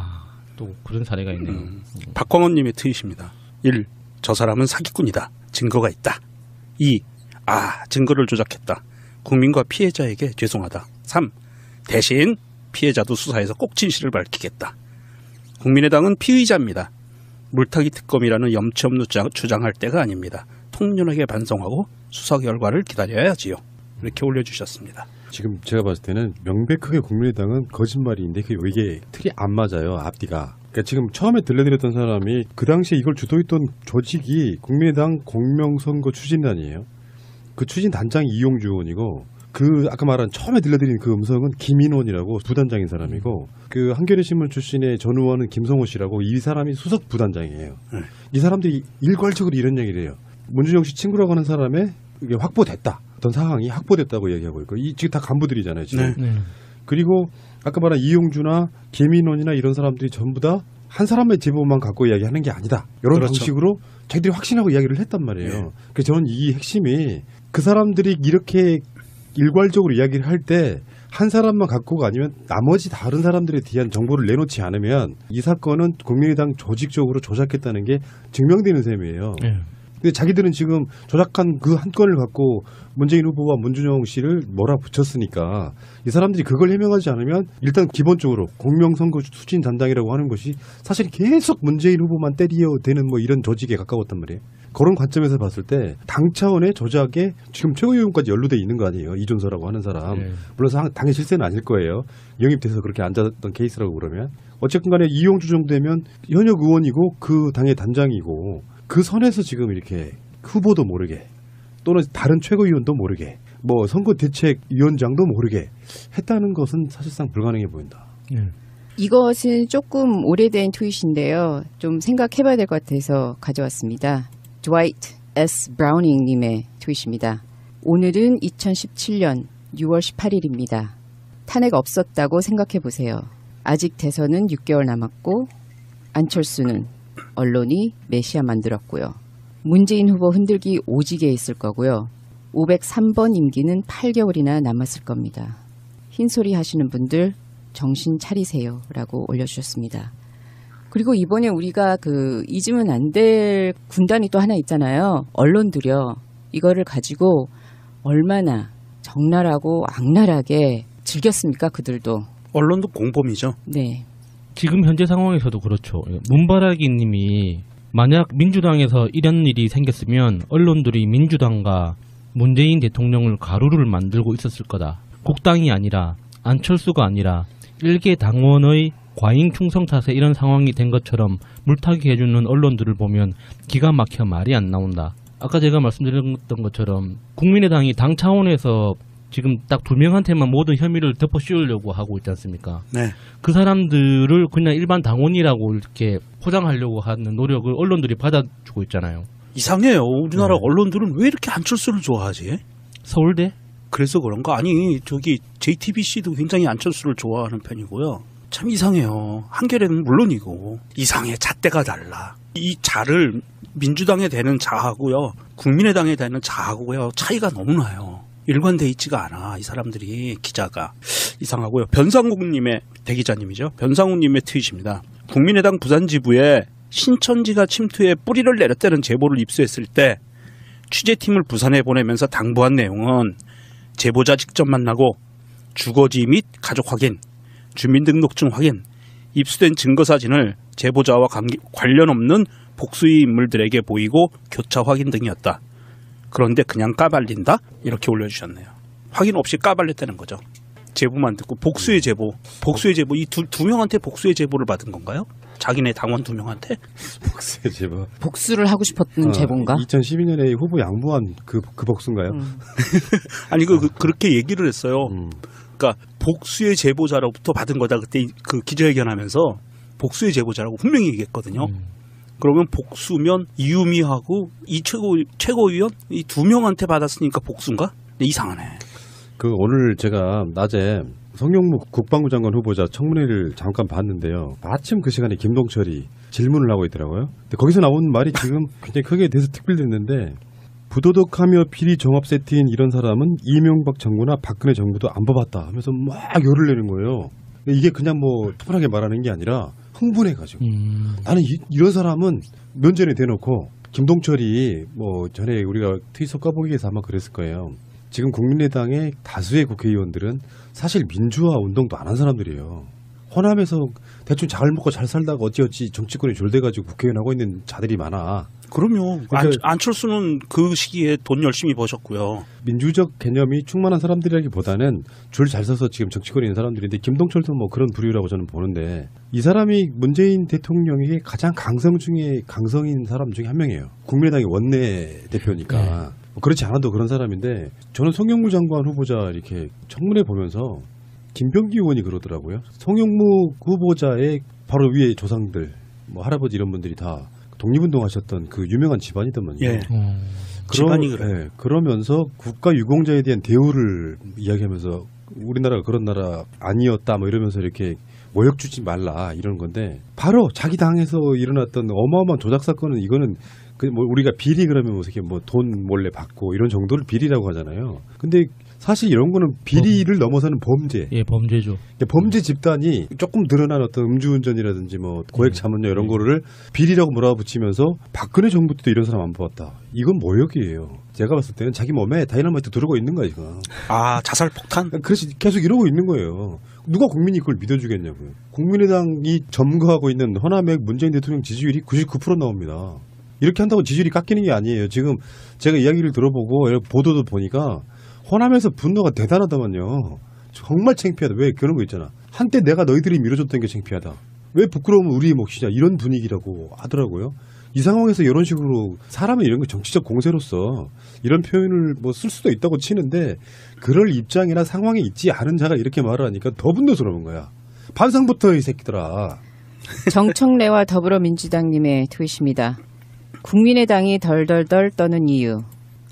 또 그런 사례가 있네요. 박광원님의 트윗입니다. 1. 저 사람은 사기꾼이다. 증거가 있다. 2. 증거를 조작했다. 국민과 피해자에게 죄송하다. 3. 대신 피해자도 수사에서 꼭 진실을 밝히겠다. 국민의당은 피의자입니다. 물타기 특검이라는 염치 없는 주장할 때가 아닙니다. 통렬하게 반성하고 수사 결과를 기다려야지요. 이렇게 올려주셨습니다. 지금 제가 봤을 때는 명백하게 국민의당은 거짓말인데 이게 틀이 안 맞아요. 앞뒤가. 그러니까 지금 처음에 들려드렸던 사람이 그 당시에 이걸 주도했던 조직이 국민의당 공명선거 추진단이에요. 그 추진단장이 이용주 의원이고 그 아까 말한 처음에 들려드린 그 음성은 김인원이라고 부단장인 사람이고 그 한겨레신문 출신의 전 의원은 김성호 씨라고 이 사람이 수석 부단장이에요. 이 사람들이 일괄적으로 이런 얘기를 해요. 문준영 씨 친구라고 하는 사람의 이게 확보됐다. 어떤 상황이 확보됐다고 얘기하고 있고 이 지금 다 간부들이잖아요. 지금. 네. 그리고 아까 말한 이용주나 김인원이나 이런 사람들이 전부 다 한 사람의 제보만 갖고 이야기하는 게 아니다. 이런 그렇죠. 방식으로 자기들이 확신하고 이야기를 했단 말이에요. 네. 그래서 저는 이 핵심이 그 사람들이 이렇게 일괄적으로 이야기를 할 때 한 사람만 갖고가 아니면 나머지 다른 사람들에 대한 정보를 내놓지 않으면 이 사건은 국민의당 조직적으로 조작했다는 게 증명되는 셈이에요. 네. 근데 자기들은 지금 조작한 그 한 건을 갖고 문재인 후보와 문준영 씨를 몰아붙였으니까 이 사람들이 그걸 해명하지 않으면 일단 기본적으로 공명선거 추진 단장이라고 하는 것이 사실 계속 문재인 후보만 때려대는 뭐 이런 조직에 가까웠단 말이에요. 그런 관점에서 봤을 때 당 차원의 조작에 지금 최고위원까지 연루돼 있는 거 아니에요. 이준서라고 하는 사람. 네. 물론 당의 실세는 아닐 거예요. 영입돼서 그렇게 앉았던 케이스라고 그러면. 어쨌든 간에 이용주 정도 되면 현역 의원이고 그 당의 단장이고 그 선에서 지금 이렇게 후보도 모르게 또는 다른 최고위원도 모르게 뭐 선거대책위원장도 모르게 했다는 것은 사실상 불가능해 보인다. 네. 이것은 조금 오래된 트윗인데요. 좀 생각해봐야 될 것 같아서 가져왔습니다. 드와이트 S. 브라우닝님의 트윗입니다. 오늘은 2017년 6월 18일입니다. 탄핵 없었다고 생각해보세요. 아직 대선은 6개월 남았고 안철수는 언론이 메시아 만들었고요. 문재인 후보 흔들기 오지게 있을 거고요. 503번 임기는 8개월이나 남았을 겁니다. 흰소리 하시는 분들 정신 차리세요 라고 올려주셨습니다. 그리고 이번에 우리가 잊으면 안 될 군단이 또 하나 있잖아요. 언론들이요. 이거를 가지고 얼마나 적나라하고 악랄하게 즐겼습니까? 그들도. 언론도 공범이죠. 네. 지금 현재 상황에서도 그렇죠. 문바라기 님이 만약 민주당에서 이런 일이 생겼으면 언론들이 민주당과 문재인 대통령을 가루를 만들고 있었을 거다. 국당이 아니라 안철수가 아니라 일개 당원의 과잉 충성 탓에 이런 상황이 된 것처럼 물타기 해주는 언론들을 보면 기가 막혀 말이 안 나온다. 아까 제가 말씀드렸던 것처럼 국민의당이 당 차원에서 지금 딱 2명한테만 모든 혐의를 덮어 씌우려고 하고 있지 않습니까? 네. 그 사람들을 그냥 일반 당원이라고 이렇게 포장하려고 하는 노력을 언론들이 받아주고 있잖아요. 이상해요. 우리나라 네. 언론들은 왜 이렇게 안철수를 좋아하지? 서울대? 그래서 그런가? 아니 저기 JTBC도 굉장히 안철수를 좋아하는 편이고요. 참 이상해요. 한겨레는 물론이고 이상해. 잣대가 달라. 이 자를 민주당에 대는 자하고요. 국민의당에 대는 자하고요. 차이가 너무 나요. 일관돼 있지가 않아. 이 사람들이 기자가. 이상하고요. 변상욱님의 대기자님이죠. 변상욱님의 트윗입니다. 국민의당 부산지부에 신천지가 침투해 뿌리를 내렸다는 제보를 입수했을 때 취재팀을 부산에 보내면서 당부한 내용은 제보자 직접 만나고 주거지 및 가족 확인, 주민등록증 확인, 입수된 증거사진을 제보자와 관련 없는 복수의 인물들에게 보이고 교차 확인 등이었다. 그런데 그냥 까발린다? 이렇게 올려주셨네요. 확인 없이 까발렸다는 거죠. 제보만 듣고 복수의 제보 이 두 명한테 복수의 제보를 받은 건가요? 자기네 당원 2명한테? 복수의 제보. 복수를 하고 싶었던 제본가? 2012년에 후보 양보한 그 복수인가요? 아니 그렇게 얘기를 했어요. 그러니까 복수의 제보자로부터 받은 거다. 그때 그 기자회견하면서 복수의 제보자라고 분명히 얘기했거든요. 그러면 복수면 이유미하고 이 최고위원 이 2명한테 받았으니까 복수인가? 네, 이상하네. 오늘 제가 낮에 송영무 국방부 장관 후보자 청문회를 잠깐 봤는데요. 마침 그 시간에 김동철이 질문을 하고 있더라고요. 근데 거기서 나온 말이 지금 굉장히 크게 대특필됐는데 부도덕하며 비리 종합 세트인 이런 사람은 이명박 정부나 박근혜 정부도 안 뽑았다 하면서 막 열을 내는 거예요. 이게 그냥 뭐 토론하게 말하는 게 아니라 흥분해가지고 나는 이런 사람은 면전에 대놓고 김동철이 뭐 전에 우리가 트윗 까보기에서 아마 그랬을 거예요. 지금 국민의당의 다수의 국회의원들은 사실 민주화 운동도 안 한 사람들이에요. 호남에서 대충 잘 먹고 잘 살다가 어찌어찌 정치권에 졸대가지고 국회의원 하고 있는 자들이 많아. 그럼요. 그러니까 안철수는 그 시기에 돈 열심히 버셨고요. 민주적 개념이 충만한 사람들이라기보다는 줄 잘 서서 지금 정치권에 있는 사람들인데 김동철도 뭐 그런 부류라고 저는 보는데 이 사람이 문재인 대통령에게 가장 강성인 사람 중에 한 명이에요. 국민의당의 원내 대표니까. 네. 그렇지 않아도 그런 사람인데 저는 송영무 장관 후보자 이렇게 청문회 보면서 김병기 의원이 그러더라고요. 송영무 후보자의 바로 위에 조상들, 뭐 할아버지 이런 분들이 다 독립운동하셨던 그 유명한 집안이더만요. 예. 집안이 그래요. 예, 그러면서 국가 유공자에 대한 대우를 이야기하면서 우리나라가 그런 나라 아니었다 뭐 이러면서 이렇게 모욕 주지 말라 이러는 건데 바로 자기 당에서 일어났던 어마어마한 조작 사건은 이거는 그 뭐 우리가 비리 그러면 뭐 이렇게 뭐 돈 몰래 받고 이런 정도를 비리라고 하잖아요. 근데 사실 이런 거는 비리를 넘어서는 범죄. 예, 범죄죠. 범죄 집단이 조금 드러난 어떤 음주운전이라든지 뭐 고액 자문료 이런 거를 비리라고 몰아붙이면서 박근혜 정부 때도 이런 사람 안 뽑았다. 이건 모욕이에요. 제가 봤을 때는 자기 몸에 다이너마이트 두르고 있는 거야 지금. 아, 자살 폭탄? 그래서 계속 이러고 있는 거예요. 누가 국민이 그걸 믿어주겠냐고요. 국민의당이 점거하고 있는 호남의 문재인 대통령 지지율이 99% 나옵니다. 이렇게 한다고 지지율이 깎이는 게 아니에요. 지금 제가 이야기를 들어보고 보도도 보니까 호남에서 분노가 대단하다만요. 정말 창피하다. 왜 그런 거 있잖아. 한때 내가 너희들이 밀어줬던 게 창피하다. 왜 부끄러우면 우리의 몫이냐. 이런 분위기라고 하더라고요. 이 상황에서 이런 식으로 사람은 이런 거 정치적 공세로서 이런 표현을 뭐 쓸 수도 있다고 치는데 그럴 입장이나 상황에 있지 않은 자가 이렇게 말을 하니까 더 분노스러운 거야. 반성부터 이 새끼들아. 정청래와 더불어민주당님의 트윗입니다. 국민의당이 덜덜덜 떠는 이유.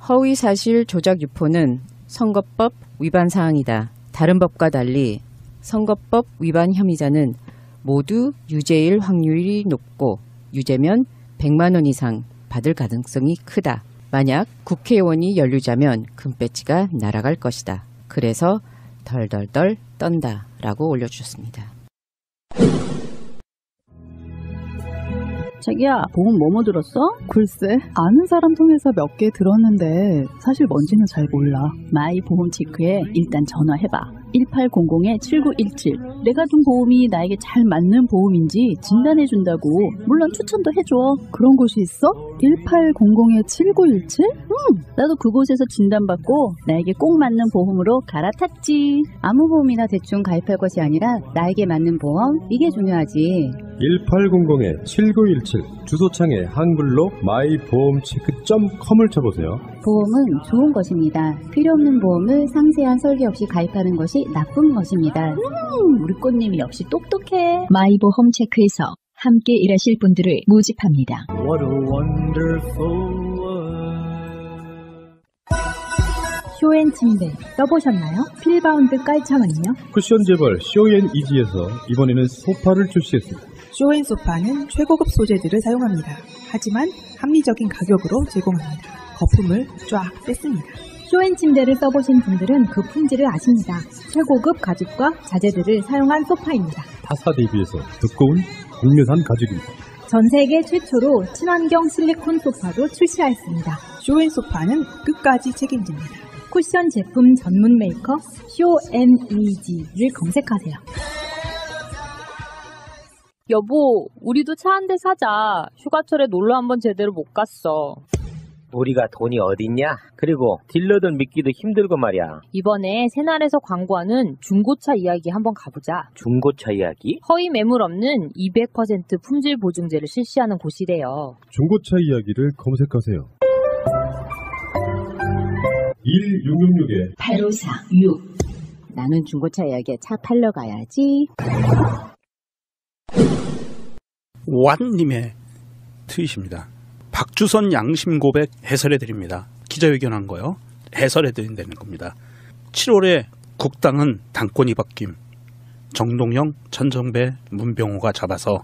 허위사실 조작 유포는 선거법 위반 사항이다. 다른 법과 달리 선거법 위반 혐의자는 모두 유죄일 확률이 높고 유죄면 100만 원 이상 받을 가능성이 크다. 만약 국회의원이 연루자면 금배지가 날아갈 것이다. 그래서 덜덜덜 떤다 라고 올려주셨습니다. 자기야, 보험 뭐뭐 들었어? 글쎄, 아는 사람 통해서 몇 개 들었는데 사실 뭔지는 잘 몰라. 마이 보험 체크에 일단 전화해봐. 1800-7917. 내가 둔 보험이 나에게 잘 맞는 보험인지 진단해준다고. 물론 추천도 해줘. 그런 곳이 있어? 1800-7917? 나도 그곳에서 진단받고 나에게 꼭 맞는 보험으로 갈아탔지. 아무 보험이나 대충 가입할 것이 아니라 나에게 맞는 보험, 이게 중요하지. 1800-7917 주소창에 한글로 마이보험체크.com을 쳐보세요. 보험은 좋은 것입니다. 필요 없는 보험을 상세한 설계 없이 가입하는 것이 나쁜 것입니다. 우리 꽃님이 역시 똑똑해. 마이보험 체크에서 함께 일하실 분들을 모집합니다. What a wonderful world. 쇼앤 침대 써보셨나요? 필바운드 깔창은요? 쿠션 재벌 쇼앤이지에서 이번에는 소파를 출시했습니다. 쇼앤 소파는 최고급 소재들을 사용합니다. 하지만 합리적인 가격으로 제공합니다. 거품을 쫙 뺐습니다. 쇼앤 침대를 써보신 분들은 그 품질을 아십니다. 최고급 가죽과 자재들을 사용한 소파입니다. 타사 대비해서 두꺼운 국내산 가죽입니다. 전 세계 최초로 친환경 실리콘 소파도 출시하였습니다. 쇼앤 소파는 끝까지 책임집니다. 쿠션 제품 전문 메이커 쇼앤이지를 검색하세요. 여보, 우리도 차 한 대 사자. 휴가철에 놀러 한번 제대로 못 갔어. 우리가 돈이 어딨냐? 그리고 딜러들 믿기도 힘들고 말이야. 이번에 새날에서 광고하는 중고차 이야기 한번 가보자. 중고차 이야기? 허위 매물 없는 200% 품질 보증제를 실시하는 곳이래요. 중고차 이야기를 검색하세요. 1666에 8546. 나는 중고차 이야기에 차 팔러 가야지. 완님의 트윗입니다. 박주선 양심 고백 해설해드립니다. 기자회견한 거요. 해설해드린다는 겁니다. 7월에 국당은 당권이 바뀜. 정동영, 천정배, 문병호가 잡아서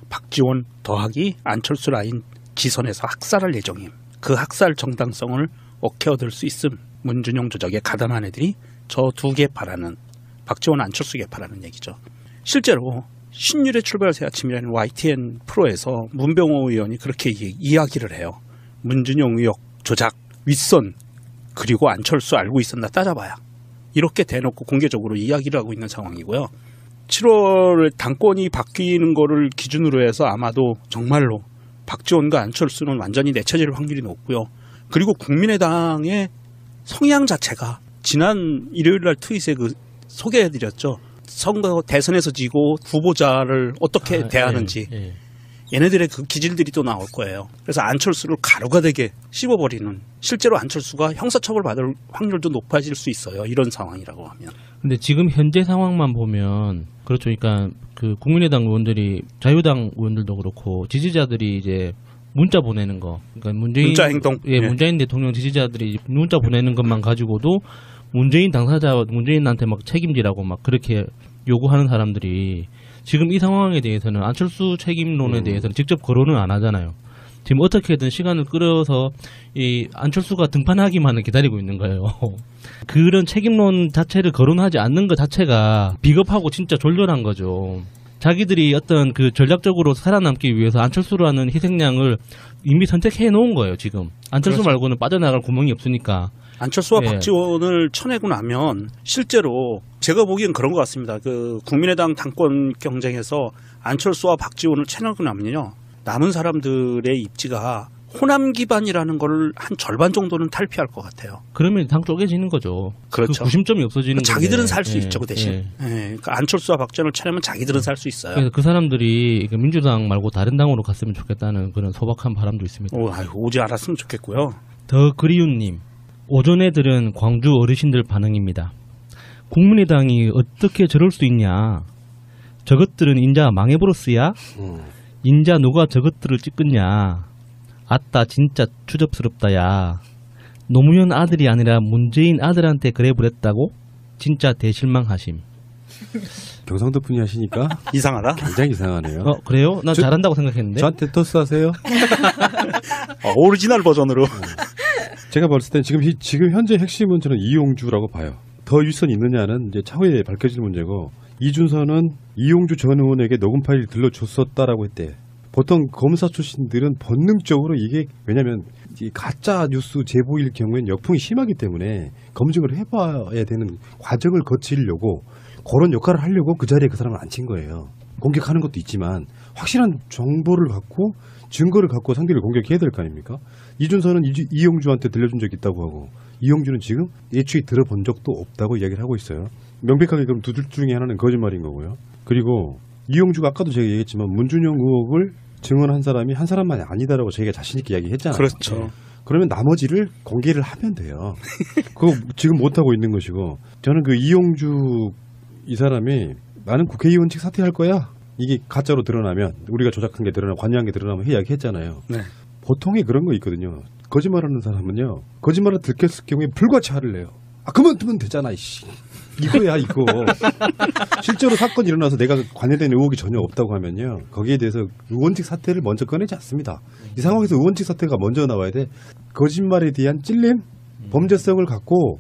박지원 더하기 안철수 라인 지선에서 학살할 예정임. 그 학살 정당성을 어떻게 얻을 수 있음. 문준용 조작에 가담한 애들이 저 두 개파라는 박지원 안철수 개파라는 얘기죠. 실제로 신율의 출발새 아침이라는 YTN 프로에서 문병호 의원이 그렇게 이야기를 해요. 문준용 의혹 조작, 윗선, 그리고 안철수 알고 있었나 따져봐야. 이렇게 대놓고 공개적으로 이야기를 하고 있는 상황이고요. 7월에 당권이 바뀌는 거를 기준으로 해서 아마도 정말로 박지원과 안철수는 완전히 내쳐질 확률이 높고요. 그리고 국민의당의 성향 자체가 지난 일요일날 트윗에 소개해드렸죠. 선거 대선에서 지고 후보자를 어떻게 대하는지 얘네들의 그 기질들이 또 나올 거예요. 그래서 안철수를 가루가 되게 씹어버리는, 실제로 안철수가 형사처벌 받을 확률도 높아질 수 있어요. 이런 상황이라고 하면. 근데 지금 현재 상황만 보면 그렇죠. 그러니까 그 국민의당 의원들이, 자유당 의원들도 그렇고 지지자들이 이제 문자 보내는 거, 그러니까 문자 행동, 문재인 대통령 지지자들이 문자 보내는 것만 가지고도 문재인 당사자, 문재인한테 막 책임지라고 막 그렇게 요구하는 사람들이 지금 이 상황에 대해서는 안철수 책임론에 대해서는 직접 거론은 안 하잖아요. 지금 어떻게든 시간을 끌어서 이 안철수가 등판하기만을 기다리고 있는 거예요. 그런 책임론 자체를 거론하지 않는 것 자체가 비겁하고 진짜 졸렬한 거죠. 자기들이 어떤 그 전략적으로 살아남기 위해서 안철수라는 희생양을 이미 선택해 놓은 거예요, 지금. 안철수 그렇죠. 말고는 빠져나갈 구멍이 없으니까. 안철수와 박지원을 쳐내고 나면 실제로 제가 보기엔 그런 것 같습니다. 그 국민의당 당권 경쟁에서 안철수와 박지원을 쳐내고 나면요, 남은 사람들의 입지가 호남 기반이라는 걸 한 절반 정도는 탈피할 것 같아요. 그러면 당 쪼개지는 거죠. 그렇죠. 그 구심점이 없어지는 거죠. 자기들은 살 수 있죠, 그 대신. 그러니까 안철수와 박지원을 쳐내면 자기들은 살 수 있어요. 그래서 그 사람들이 민주당 말고 다른 당으로 갔으면 좋겠다는 그런 소박한 바람도 있습니다. 오지 않았으면 좋겠고요. 더 그리운님, 오전에 들은 광주 어르신들 반응입니다. 국민의당이 어떻게 저럴 수 있냐. 저것들은 인자 망해버렸어야. 인자 누가 저것들을 찍겠냐. 아따 진짜 추접스럽다야. 노무현 아들이 아니라 문재인 아들한테 그래 버렸다고? 진짜 대실망하심. 경상도 분이 하시니까 이상하다. 굉장히 이상하네요. 그래요? 난 잘한다고 생각했는데. 저한테 토스하세요? 오리지널 버전으로. 제가 봤을 땐 지금 현재 핵심은 저는 이용주라고 봐요. 더 윗선이 있느냐는 이제 차후에 밝혀질 문제고, 이준서는 이용주 전 의원에게 녹음 파일을 들려줬었다라고 했대. 보통 검사 출신들은 본능적으로 이게, 왜냐하면 이 가짜 뉴스 제보일 경우에는 역풍이 심하기 때문에 검증을 해봐야 되는 과정을 거치려고, 그런 역할을 하려고 그 자리에 그 사람을 앉힌 거예요. 공격하는 것도 있지만 확실한 정보를 갖고 증거를 갖고 상대를 공격해야 될 거 아닙니까? 이준서는 이용주한테 들려준 적이 있다고 하고, 이용주는 지금 예초에 들어본 적도 없다고 이야기를 하고 있어요. 명백하게 그럼 두 중에 하나는 거짓말인 거고요. 그리고 이용주가 아까도 제가 얘기했지만 문준용 의혹을 증언한 사람이 한 사람만이 아니다라고 저희가 자신 있게 이야기했잖아요. 그렇죠. 네. 그러면 나머지를 공개를 하면 돼요. 그거 지금 못하고 있는 것이고, 저는 그 이용주 이 사람이 나는 국회의원직 사퇴할 거야, 이게 가짜로 드러나면, 우리가 조작한 게 드러나고 관여한 게 드러나면 이야기했잖아요. 네. 보통에 그런 거 있거든요. 거짓말하는 사람은요, 거짓말을 들켰을 경우에 불같이 화를 내요. 그만두면 되잖아, 이씨. 이거야, 이거. 실제로 사건이 일어나서 내가 관여된 의혹이 전혀 없다고 하면요, 거기에 대해서 의원직 사퇴를 먼저 꺼내지 않습니다. 이 상황에서 의원직 사퇴가 먼저 나와야 돼. 거짓말에 대한 찔림, 범죄성을 갖고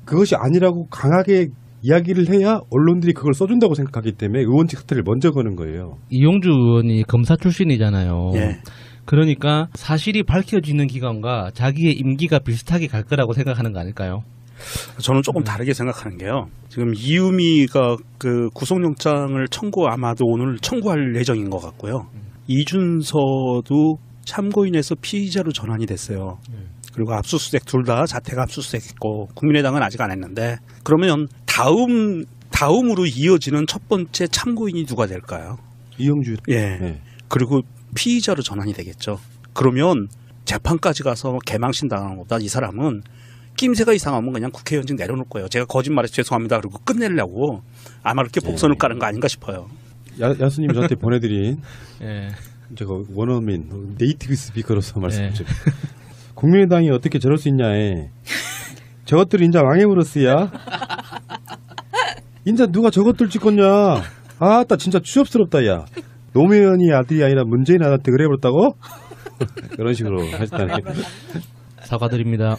그것이 아니라고 강하게 이야기를 해야 언론들이 그걸 써준다고 생각하기 때문에 의원직 사퇴를 먼저 거는 거예요. 이용주 의원이 검사 출신이잖아요. 예. 그러니까 사실이 밝혀지는 기간과 자기의 임기가 비슷하게 갈 거라고 생각하는 거 아닐까요? 저는 조금 다르게 생각하는 게요. 지금 이유미가 그 구속영장을 아마도 오늘 청구할 예정인 것 같고요. 이준서도 참고인에서 피의자로 전환이 됐어요. 그리고 압수수색 둘 다 자택 압수수색했고, 국민의당은 아직 안 했는데, 그러면 다음으로 이어지는 첫 번째 참고인이 누가 될까요? 이용주. 예. 네. 그리고 피의자로 전환이 되겠죠. 그러면 재판까지 가서 개망신 당하는 것보다 이 사람은 낌새가 이상하면 그냥 국회의원직 내려놓을 거예요. 제가 거짓말해서 죄송합니다. 그리고 끝내려고 아마 그렇게 복선을 까는 거 아닌가 싶어요. 야수님이 저한테 보내드린 예. 제가 원어민 네이티브 스피커로서 말씀드립니다. 국민의당이 어떻게 저럴 수 있냐에 저것들이 인자 망해버렸어야. 인자 누가 저것들 찍었냐? 아따 진짜 추접스럽다 야. 노무현이 아들이 아니라 문재인 아들한테 그래버렸다고? 그런 식으로 하셨다는 게 사과드립니다.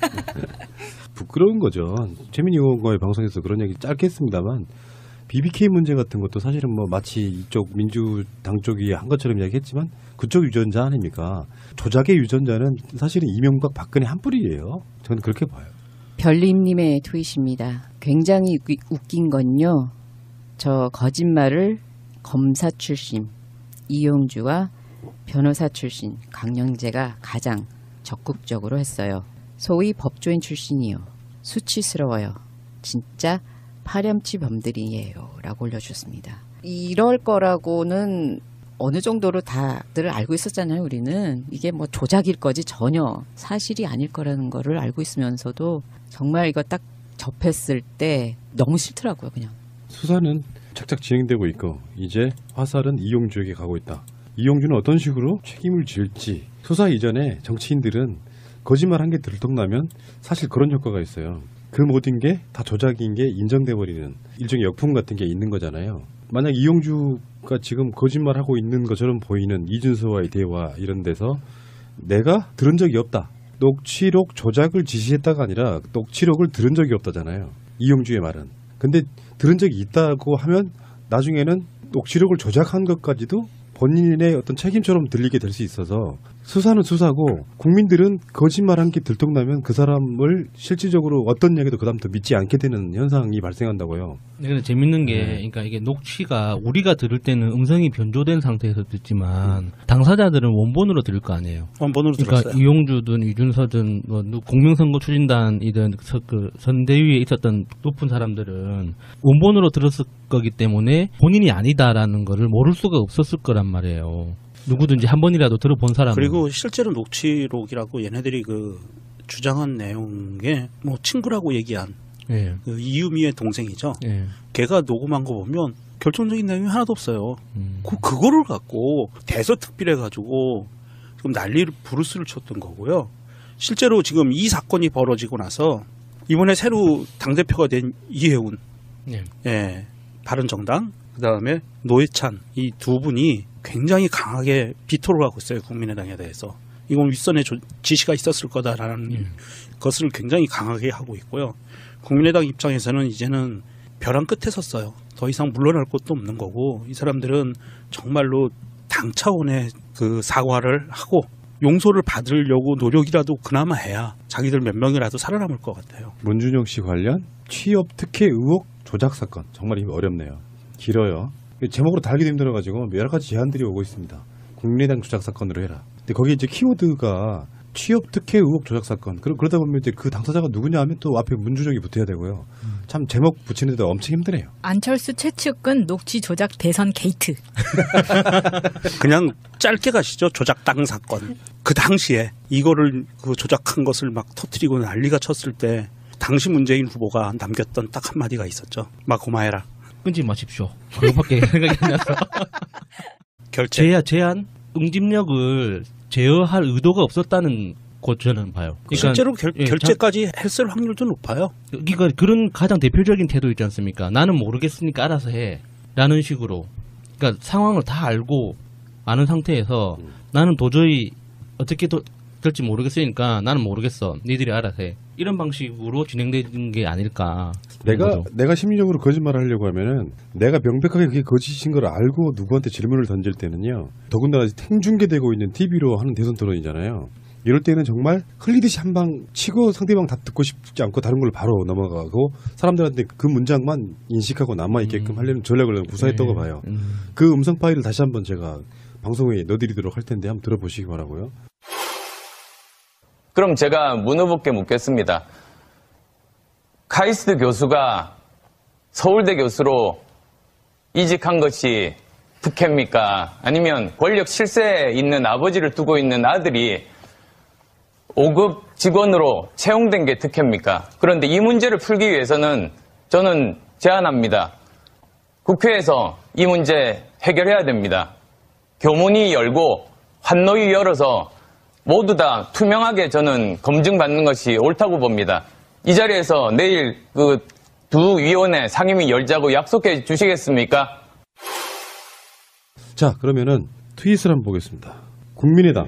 부끄러운 거죠. 최민희 의원과의 방송에서 그런 얘기 짧게 했습니다만 BBK 문제 같은 것도 사실은 뭐 마치 이쪽 민주당 쪽이 한 것처럼 이야기했지만 그쪽 유전자 아닙니까? 조작의 유전자는 사실은 이명박 박근혜 한 뿌리예요. 저는 그렇게 봐요. 별님님의 트윗입니다. 굉장히 웃긴 건요. 저 거짓말을 검사 출신 이용주와 변호사 출신 강영재가 가장 적극적으로 했어요. 소위 법조인 출신이요. 수치스러워요. 진짜 파렴치 범들이에요. 라고 올려주셨습니다. 이럴 거라고는 어느 정도로 다들 알고 있었잖아요. 우리는 이게 뭐 조작일 거지 전혀 사실이 아닐 거라는 거를 알고 있으면서도 정말 이거 딱 접했을 때 너무 싫더라고요. 그냥. 수사는 착착 진행되고 있고 이제 화살은 이용주에게 가고 있다. 이용주는 어떤 식으로 책임을 질지. 수사 이전에 정치인들은 거짓말 한 게 들통나면 사실 그런 효과가 있어요. 그 모든 게 다 조작인 게 인정돼 버리는 일종의 역풍 같은 게 있는 거잖아요. 만약 이용주가 지금 거짓말하고 있는 것처럼 보이는 이준서와의 대화 이런 데서 내가 들은 적이 없다. 녹취록 조작을 지시했다가 아니라 녹취록을 들은 적이 없다잖아요. 이용주의 말은. 근데 들은 적이 있다고 하면 나중에는 녹취록을 조작한 것까지도 본인의 어떤 책임처럼 들리게 될 수 있어서 수사는 수사고 국민들은 거짓말한 게 들통나면 그 사람을 실질적으로 어떤 얘기도 그다음부터 믿지 않게 되는 현상이 발생한다고요. 근데 재밌는 게 그러니까 이게 녹취가 우리가 들을 때는 음성이 변조된 상태에서 듣지만 당사자들은 원본으로 들을 거 아니에요. 원본으로 그러니까 들었어요. 이용주든 이준서든 뭐 공명선거 추진단이든 그 선대위에 있었던 높은 사람들은 원본으로 들었을 거기 때문에 본인이 아니다라는 거를 모를 수가 없었을 거란 말이에요. 누구든지 한 번이라도 들어본 사람은. 그리고 실제로 녹취록이라고 얘네들이 그 주장한 내용에 뭐 친구라고 얘기한 예. 그 이유미의 동생이죠. 예. 걔가 녹음한 거 보면 결정적인 내용이 하나도 없어요. 그거를 갖고 대서특필해가지고 지금 난리를 부르스를 쳤던 거고요. 실제로 지금 이 사건이 벌어지고 나서 이번에 새로 당대표가 된 이혜훈, 예. 예, 바른정당, 그 다음에 노회찬 이 두 분이 굉장히 강하게 비토를 하고 있어요. 국민의당에 대해서. 이건 윗선에 지시가 있었을 거다라는 것을 굉장히 강하게 하고 있고요. 국민의당 입장에서는 이제는 벼랑 끝에 섰어요. 더 이상 물러날 곳도 없는 거고 이 사람들은 정말로 당 차원의 그 사과를 하고 용서를 받으려고 노력이라도 그나마 해야 자기들 몇 명이라도 살아남을 것 같아요. 문준영 씨 관련 취업 특혜 의혹 조작 사건 정말 어렵네요. 길어요. 제목으로 달기도 힘들어가지고 여러 가지 제안들이 오고 있습니다. 국민의당 조작 사건으로 해라. 근데 거기 이제 키워드가 취업 특혜 의혹 조작 사건. 그러다 보면 이제 그 당사자가 누구냐 하면 또 앞에 문준영이 붙어야 되고요. 참 제목 붙이는데 엄청 힘드네요. 안철수 최측근 녹취 조작 대선 게이트. 그냥 짧게 가시죠. 조작당 사건. 그 당시에 이거를 그 조작한 것을 막 터뜨리고 난리가 쳤을 때 당시 문재인 후보가 남겼던 딱 한마디가 있었죠. 막 고마해라. 끊지 마십시오. 그거밖에 생각이 안 나서. 제한 응집력을 제어할 의도가 없었다는 거 저는 봐요. 그러니까, 실제로 결재까지 했을 확률도 높아요. 그러니까 그런 가장 대표적인 태도 있지 않습니까? 나는 모르겠으니까 알아서 해. 라는 식으로. 그러니까 상황을 다 알고 아는 상태에서 나는 도저히 어떻게 될지 모르겠으니까 나는 모르겠어. 니들이 알아서 해. 이런 방식으로 진행되는 게 아닐까. 내가 심리적으로 거짓말을 하려고 하면은 내가 명백하게 그게 거짓인 걸 알고 누구한테 질문을 던질 때는요. 더군다나 생중계되고 있는 TV로 하는 대선 토론이잖아요. 이럴 때는 정말 흘리듯이 한 방 치고 상대방 답 듣고 싶지 않고 다른 걸로 바로 넘어가고 사람들한테 그 문장만 인식하고 남아있게끔 하려는 전략을 구사했다고 봐요. 그 음성 파일을 다시 한번 제가 방송에 넣어드리도록 할 텐데 한번 들어보시기 바라고요. 그럼 제가 문 후보께 묻겠습니다. 카이스트 교수가 서울대 교수로 이직한 것이 특혜입니까? 아니면 권력 실세에 있는 아버지를 두고 있는 아들이 5급 직원으로 채용된 게 특혜입니까? 그런데 이 문제를 풀기 위해서는 저는 제안합니다. 국회에서 이 문제 해결해야 됩니다. 교문이 열고 환노위 열어서 모두 다 투명하게 저는 검증받는 것이 옳다고 봅니다. 이 자리에서 내일 그 두 위원회 상임위 열자고 약속해 주시겠습니까? 자, 그러면은 트윗을 한번 보겠습니다. 국민의당.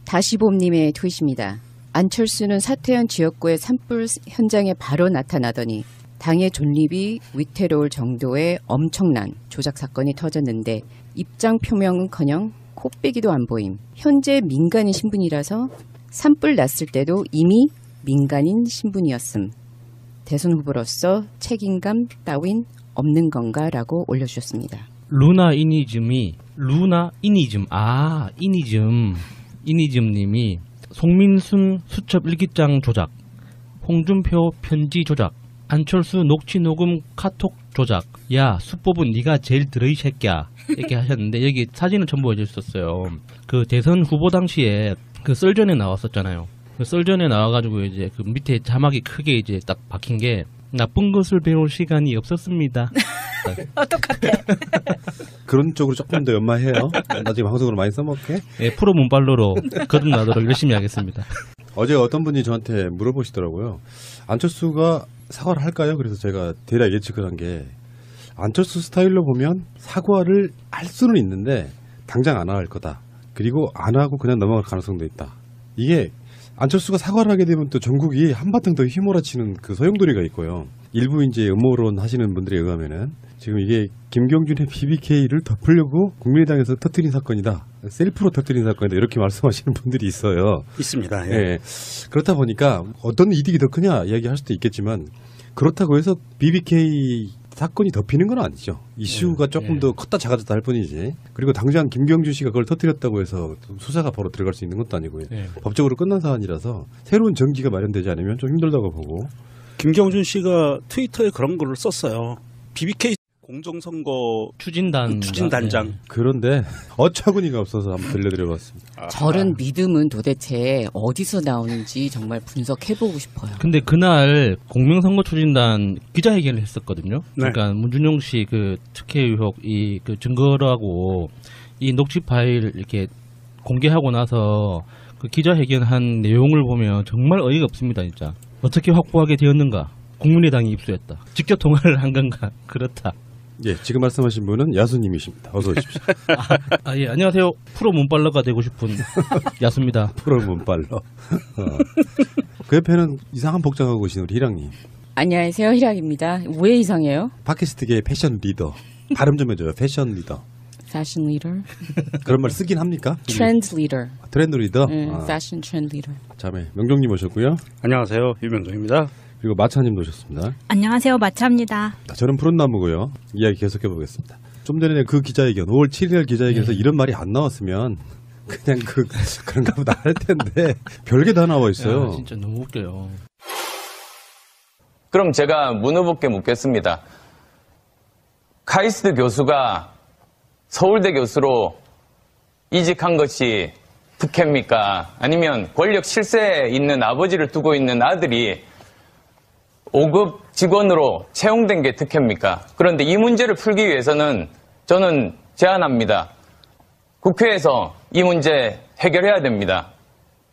다시봄님의 트윗입니다. 안철수는 사퇴한 지역구의 산불 현장에 바로 나타나더니 당의 존립이 위태로울 정도의 엄청난 조작 사건이 터졌는데 입장 표명은커녕 코빼기도 안 보임. 현재 민간인 신분이라서 산불 났을 때도 이미 민간인 신분이었음. 대선 후보로서 책임감 따윈 없는 건가라고 올려주셨습니다. 이니즘님이 송민순 수첩 일기장 조작, 홍준표 편지 조작, 안철수 녹취 녹음 카톡 조작. 야, 수법은 네가 제일 들어 이 새끼야. 이렇게 하셨는데 여기 사진을 첨부해 주셨어요. 그 대선 후보 당시에 그 썰전에 나왔었잖아요. 그 썰전에 나와가지고 이제 그 밑에 자막이 크게 이제 딱 박힌 게 나쁜 것을 배울 시간이 없었습니다. 똑같아. 그런 쪽으로 조금 더 연마해요. 나중에 방송으로 많이 써먹게. 예, 프로 문발로로 거듭나도록 열심히 하겠습니다. 어제 어떤 분이 저한테 물어보시더라고요. 안철수가 사과를 할까요? 그래서 제가 대략 예측을 한 게 안철수 스타일로 보면 사과를 할 수는 있는데 당장 안 할 거다. 그리고 안 하고 그냥 넘어갈 가능성도 있다. 이게 안철수가 사과를 하게 되면 또 전국이 한바탕 더 휘몰아치는 그 소용돌이가 있고요. 일부 이제 음모론 하시는 분들에 의하면은 지금 이게 김경준의 BBK를 덮으려고 국민의당에서 터뜨린 사건이다. 셀프로 터뜨린 사건이다. 이렇게 말씀하시는 분들이 있어요. 있습니다. 예. 예. 그렇다 보니까 어떤 이득이 더 크냐 이야기할 수도 있겠지만 그렇다고 해서 BBK 사건이 덮이는 건 아니죠. 이슈가 조금 더 컸다 작아졌다 할 뿐이지. 그리고 당장 김경준 씨가 그걸 터뜨렸다고 해서 수사가 바로 들어갈 수 있는 것도 아니고요. 법적으로 끝난 사안이라서 새로운 전기가 마련되지 않으면 좀 힘들다고 보고. 김경준 씨가 트위터에 그런 글을 썼어요. BBK 공정선거 추진단장. 그런데 어처구니가 없어서 한번 들려드려봤습니다. 저런 믿음은 도대체 어디서 나오는지 정말 분석해보고 싶어요. 근데 그날 공명선거추진단 기자회견을 했었거든요. 그러니까 문준용 씨 그 특혜 의혹 이 그 증거라고 이 녹취 파일 이렇게 공개하고 나서 그 기자회견한 내용을 보면 정말 어이가 없습니다, 진짜. 어떻게 확보하게 되었는가? 국민의당이 입수했다. 직접 통화를 한 건가? 그렇다. 예, 지금 말씀하신 분은 야수님이십니다. 어서 오십시오. 예, 안녕하세요. 프로 문발러가 되고 싶은 야수입니다. 프로 문발러. 그 옆에는 이상한 복장하고 계신 우리 희랑님. 안녕하세요, 희랑입니다. 왜 이상해요? 팟캐스트계의 패션 리더. 발음 좀 해줘요. 패션 리더. 패션 리더. 그런 말 쓰긴 합니까? 트렌드 리더. 트렌드 리더? 패션 트렌드 리더. 자매 명종님 오셨고요. 안녕하세요. 유명종입니다. 그리고 마차님도 오셨습니다. 안녕하세요. 마차입니다. 저는 푸른나무고요. 이야기 계속해 보겠습니다. 좀 전에 그 기자회견, 5월 7일 기자회견에서 이런 말이 안 나왔으면 그냥 그런가 보다 할 텐데 별게 다 나와 있어요. 야, 진짜 너무 웃겨요. 그럼 제가 문 후보께 묻겠습니다. 카이스트 교수가 서울대 교수로 이직한 것이 특혜입니까? 아니면 권력 실세에 있는 아버지를 두고 있는 아들이 5급 직원으로 채용된 게 특혜입니까? 그런데 이 문제를 풀기 위해서는 저는 제안합니다. 국회에서 이 문제 해결해야 됩니다.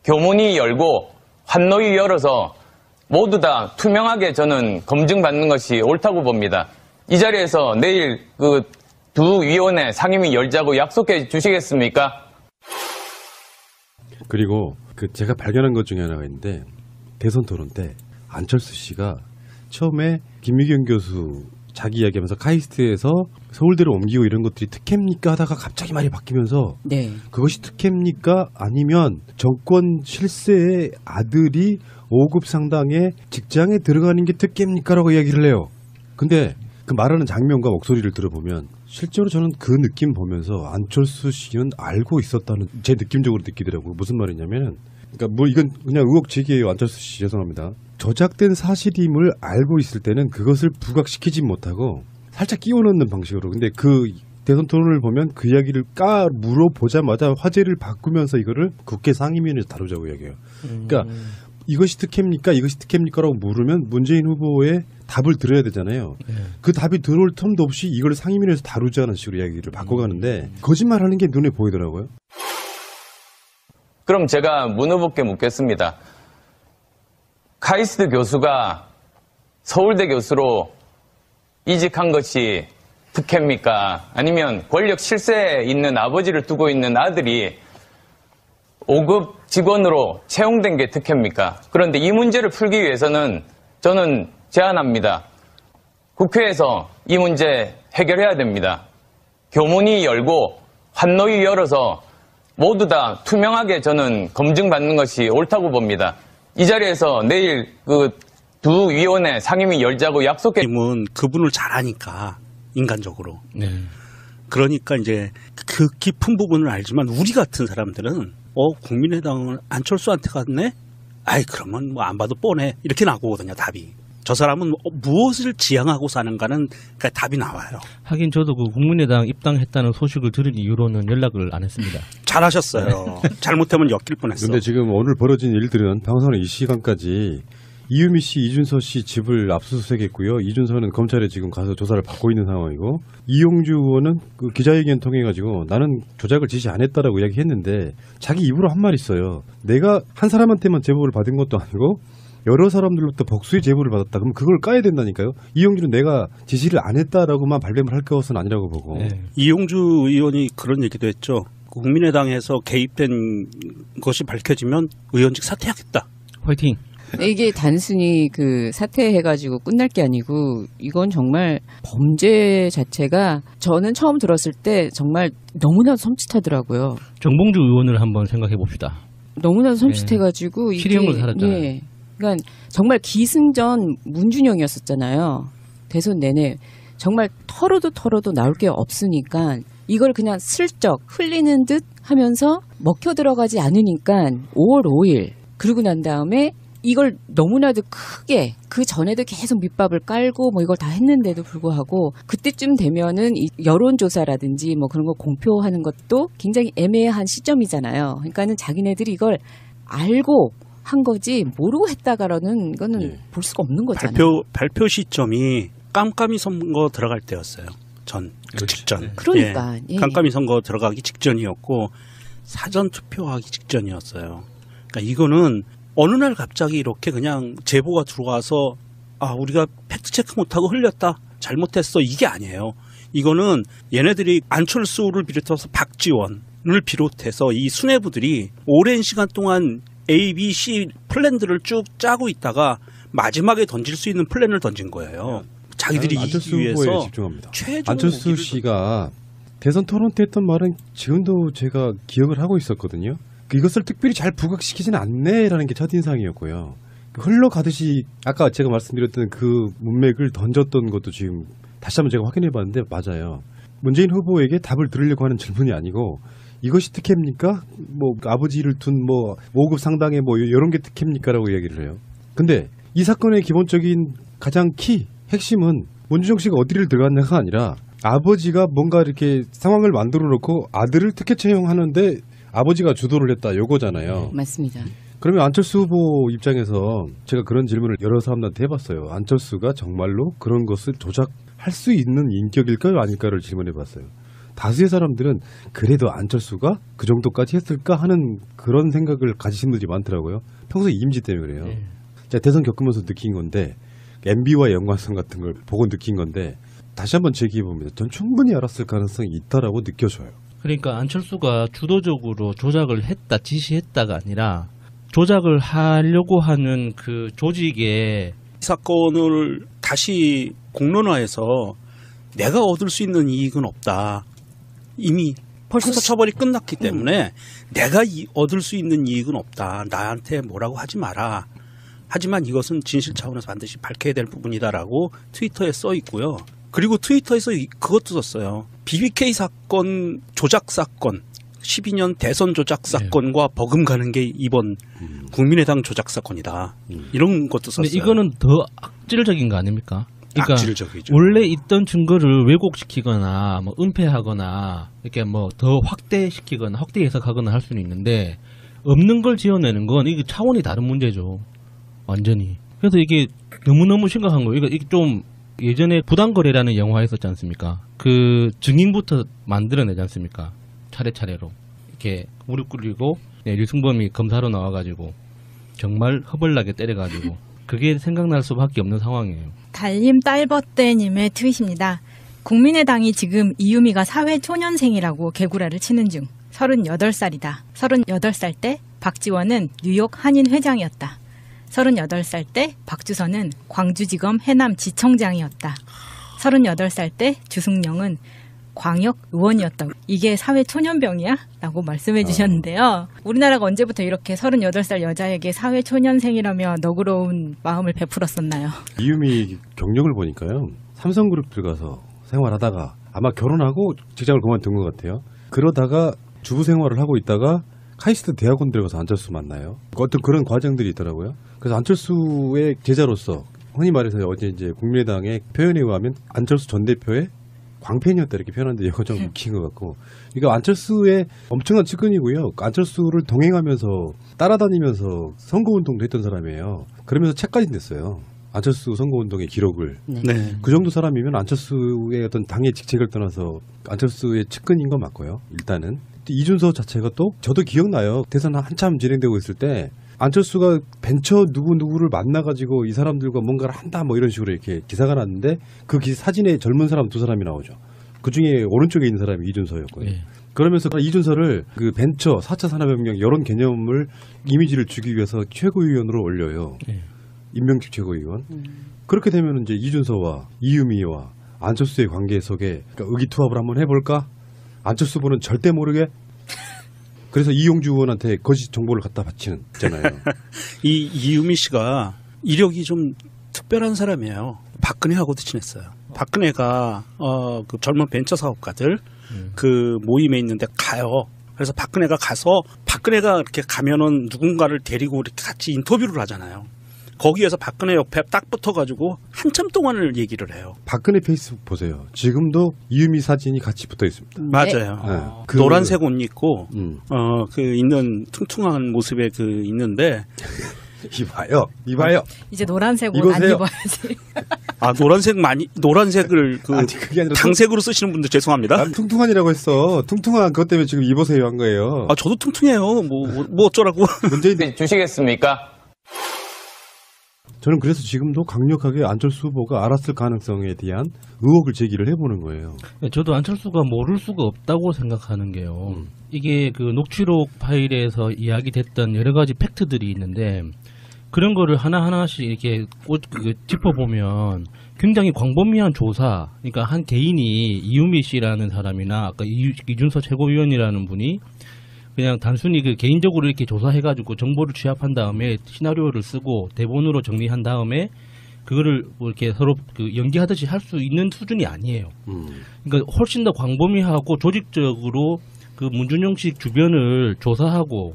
교문이 열고 환노위 열어서 모두 다 투명하게 저는 검증받는 것이 옳다고 봅니다. 이 자리에서 내일 그 두 위원회 상임위 열자고 약속해 주시겠습니까? 그리고 제가 발견한 것 중에 하나가 있는데 대선 토론 때 안철수 씨가 처음에 김미경 교수 자기 이야기하면서 카이스트에서 서울대로 옮기고 이런 것들이 특혜입니까 하다가 갑자기 말이 바뀌면서 그것이 특혜입니까 아니면 정권 실세의 아들이 5급 상당의 직장에 들어가는 게 특혜입니까 라고 이야기를 해요. 근데 그 말하는 장면과 목소리를 들어보면 실제로 저는 그 느낌 보면서 안철수 씨는 알고 있었다는 제 느낌적으로 느끼더라고요. 무슨 말이냐면 그러니까 뭐 이건 그냥 의혹 제기예요. 안철수 씨 죄송합니다. 저작된 사실임을 알고 있을 때는 그것을 부각시키지 못하고 살짝 끼워 넣는 방식으로. 근데 그 대선 토론을 보면 그 이야기를 물어보자마자 화제를 바꾸면서 이거를 국회 상임위원회에서 다루자고 이야기해요. 그러니까 이것이 특혜입니까? 이것이 특혜입니까? 라고 물으면 문재인 후보의 답을 들어야 되잖아요. 그 답이 들어올 틈도 없이 이걸 상임위원회에서 다루자는 식으로 이야기를 바꿔가는데 거짓말하는 게 눈에 보이더라고요. 그럼 제가 문 후보께 묻겠습니다. 카이스트 교수가 서울대 교수로 이직한 것이 특혜입니까? 아니면 권력 실세에 있는 아버지를 두고 있는 아들이 5급 직원으로 채용된 게 특혜입니까? 그런데 이 문제를 풀기 위해서는 저는 제안합니다. 국회에서 이 문제 해결해야 됩니다. 교문이 열고 환노위 열어서 모두 다 투명하게 저는 검증받는 것이 옳다고 봅니다. 이 자리에서 내일 그 두 위원회 상임위 열자고 약속해. 그분을 잘 아니까 인간적으로. 네. 그러니까 이제 그 깊은 부분을 알지만 우리 같은 사람들은 국민의당은 안철수한테 갔네? 아이 그러면 뭐 안 봐도 뻔해. 이렇게 나오거든요 답이. 저 사람은 무엇을 지향하고 사는가는 그러니까 답이 나와요. 하긴 저도 그 국민의당 입당했다는 소식을 들은 이후로는 연락을 안 했습니다. 잘하셨어요. 잘못하면 엮일 뻔했어. 근데 지금 오늘 벌어진 일들은 방송하는 이 시간까지 이유미 씨, 이준서 씨 집을 압수수색했고요. 이준서는 검찰에 지금 가서 조사를 받고 있는 상황이고 이용주 의원은 그 기자회견 통해 가지고 나는 조작을 지시 안 했다라고 이야기했는데 자기 입으로 한 말 있어요. 내가 한 사람한테만 제보를 받은 것도 아니고 여러 사람들로부터 복수의 제보를 받았다. 그럼 그걸 까야 된다니까요. 이용주는 내가 지시를 안 했다라고만 발뺌을 할 것은 아니라고 보고. 네. 이용주 의원이 그런 얘기도 했죠. 국민의당에서 개입된 것이 밝혀지면 의원직 사퇴하겠다. 화이팅. 이게 단순히 그 사퇴해가지고 끝날 게 아니고 이건 정말 범죄 자체가 저는 처음 들었을 때 정말 너무나도 섬찟하더라고요. 정봉주 의원을 한번 생각해 봅시다. 너무나도 섬찟해가지고 네. 실형을 살았잖아요. 예. 그러니까 정말 기승전 문준영이었었잖아요. 대선 내내 정말 털어도 나올 게 없으니까 이걸 그냥 슬쩍 흘리는 듯 하면서 먹혀 들어가지 않으니까 5월 5일 그러고 난 다음에 이걸 너무나도 크게 그 전에도 계속 밑밥을 깔고 뭐 이걸 다 했는데도 불구하고 그때쯤 되면은 이 여론조사라든지 뭐 그런 거 공표하는 것도 굉장히 애매한 시점이잖아요. 그러니까는 자기네들이 이걸 알고 한 거지 모르고 했다가라는 거는 볼 수가 없는 거잖아요. 발표 시점이 깜깜이 선거 들어갈 때였어요. 직전. 그러니까. 예. 깜깜이 선거 들어가기 직전이었고 사전 투표하기 직전이었어요. 그러니까 이거는 어느 날 갑자기 이렇게 그냥 제보가 들어와서 우리가 팩트체크 못하고 흘렸다. 잘못했어. 이게 아니에요. 이거는 얘네들이 안철수를 비롯해서 박지원을 비롯해서 이 수뇌부들이 오랜 시간 동안 A, B, C 플랜들을 쭉 짜고 있다가 마지막에 던질 수 있는 플랜을 던진 거예요. 자기들이 안철수 이기기 위해서 후보에 집중합니다. 안철수 씨가 대선 토론 때 했던 말은 지금도 제가 기억을 하고 있었거든요. 이것을 특별히 잘 부각시키지는 않네라는 게 첫인상이었고요. 흘러가듯이 아까 제가 말씀드렸던 그 문맥을 던졌던 것도 지금 다시 한번 제가 확인해 봤는데 맞아요. 문재인 후보에게 답을 들으려고 하는 질문이 아니고 이것이 특혜입니까? 뭐 아버지를 둔 뭐 5급 상당의 뭐 이런 게 특혜입니까라고 이야기를 해요. 근데 이 사건의 기본적인 가장 핵심은 문준영 씨가 어디를 들어갔냐가 아니라 아버지가 뭔가 이렇게 상황을 만들어 놓고 아들을 특혜 채용하는데 아버지가 주도를 했다 요거잖아요. 맞습니다. 그러면 안철수 후보 입장에서 제가 그런 질문을 여러 사람들한테 해봤어요. 안철수가 정말로 그런 것을 조작할 수 있는 인격일까요 아닐까를 질문해봤어요. 다수의 사람들은 그래도 안철수가 그 정도까지 했을까 하는 그런 생각을 가지신 분들이 많더라고요. 평소에 이미지 때문에 그래요. 제가 대선 겪으면서 느낀 건데 MB와 연관성 같은 걸 보고 느낀 건데 다시 한번 제기해봅니다. 전 충분히 알았을 가능성이 있다라고 느껴져요. 그러니까 안철수가 주도적으로 조작을 했다, 지시했다가 아니라 조작을 하려고 하는 그 조직의 사건을 다시 공론화해서 내가 얻을 수 있는 이익은 없다. 이미 벌써 처벌이 끝났기 때문에 내가 얻을 수 있는 이익은 없다. 나한테 뭐라고 하지 마라. 하지만 이것은 진실 차원에서 반드시 밝혀야 될 부분이다라고 트위터에 써 있고요. 그리고 트위터에서 그것도 썼어요. BBK 사건 조작 사건 12년 대선 조작 사건과 버금가는 게 이번 국민의당 조작 사건이다. 이런 것도 썼어요. 근데 이거는 더 악질적인 거 아닙니까? 그러니까 악질적이죠. 원래 있던 증거를 왜곡시키거나 뭐 은폐하거나 이렇게 뭐 더 확대시키거나 확대 해석하거나 할 수는 있는데 없는 걸 지어내는 건 이게 차원이 다른 문제죠. 완전히. 그래서 이게 너무너무 심각한 거예요. 이게 좀 예전에 부당거래라는 영화 있었지 않습니까? 그 증인부터 만들어내지 않습니까? 차례차례로. 이렇게 무릎 꿇리고 류승범이 검사로 나와가지고 정말 허벌나게 때려가지고 그게 생각날 수밖에 없는 상황이에요. 달님 딸버떼님의 트윗입니다. 국민의당이 지금 이유미가 사회초년생이라고 개구라를 치는 중. 38살이다. 38살 때 박지원은 뉴욕 한인 회장이었다. 38살 때 박주선은 광주지검 해남지청장이었다. 38살 때 주승영은 광역 의원이었다고. 이게 사회초년병이야? 라고 말씀해 주셨는데요. 우리나라가 언제부터 이렇게 38살 여자에게 사회초년생이라며 너그러운 마음을 베풀었었나요? 이유미 경력을 보니까요. 삼성그룹 들어가서 생활하다가 아마 결혼하고 직장을 그만둔 것 같아요. 그러다가 주부 생활을 하고 있다가 카이스트 대학원 들어가서 안철수 만나요. 어떤 그런 과정들이 있더라고요. 그래서 안철수의 제자로서 흔히 말해서 어제 이제 국민의당의 표현에 의하면 안철수 전 대표의 광팬이었다 이렇게 표현하는데 이거 좀 웃긴 것 같고, 이거 안철수의 엄청난 측근이고요. 안철수를 동행하면서 따라다니면서 선거운동도 했던 사람이에요. 그러면서 책까지 냈어요. 안철수 선거운동의 기록을. 네. 그 정도 사람이면 안철수의 어떤 당의 직책을 떠나서 안철수의 측근인 건 맞고요. 일단은 이준서 자체가 또 저도 기억나요. 대선 한참 진행되고 있을 때 안철수가 벤처 누구누구를 만나가지고 이 사람들과 뭔가를 한다 뭐 이런 식으로 이렇게 기사가 났는데 그 사진에 젊은 사람 두 사람이 나오죠. 그 중에 오른쪽에 있는 사람이 이준서였고요. 네. 그러면서 이준서를 그 벤처 4차 산업혁명 이런 개념을 이미지를 주기 위해서 최고위원으로 올려요. 네. 임명직 최고위원. 그렇게 되면 이제 이준서와 이유미와 안철수의 관계 속에 그러니까 의기투합을 한번 해볼까? 안철수 후보는 절대 모르게. 그래서 이용주 의원한테 거짓 정보를 갖다 바치는 있잖아요. 이 이유미 씨가 이력이 좀 특별한 사람이에요. 박근혜하고도 친했어요. 박근혜가 그 젊은 벤처 사업가들 그 모임에 있는데 가요. 그래서 박근혜가 가서 박근혜가 이렇게 가면은 누군가를 데리고 이렇게 같이 인터뷰를 하잖아요. 거기에서 박근혜 옆에 딱 붙어가지고 한참 동안을 얘기를 해요. 박근혜 페이스북 보세요. 지금도 이유미 사진이 같이 붙어 있습니다. 맞아요. 네. 그 노란색 옷 입고 그 있는 퉁퉁한 모습에 그 있는데 이봐요. 이제 노란색 옷 안 입어야지. 아 노란색을 그 아니, 그게 아니라 당색으로 쓰시는 분들 죄송합니다. 난 퉁퉁한이라고 했어. 퉁퉁한 그것 때문에 지금 입으세요 한 거예요. 아 저도 퉁퉁해요. 뭐 어쩌라고. 문재인 주시겠습니까? 저는 그래서 지금도 강력하게 안철수 후보가 알았을 가능성에 대한 의혹을 제기를 해보는 거예요. 저도 안철수가 모를 수가 없다고 생각하는 게요. 이게 그 녹취록 파일에서 이야기됐던 여러 가지 팩트들이 있는데 그런 거를 하나하나씩 이렇게 짚어보면 굉장히 광범위한 조사, 그러니까 한 개인이 이유미 씨라는 사람이나 아까 이준서 최고위원이라는 분이 그냥 단순히 그 개인적으로 이렇게 조사해가지고 정보를 취합한 다음에 시나리오를 쓰고 대본으로 정리한 다음에 그거를 뭐 이렇게 서로 그 연기하듯이 할 수 있는 수준이 아니에요. 그러니까 훨씬 더 광범위하고 조직적으로 그 문준용 씨 주변을 조사하고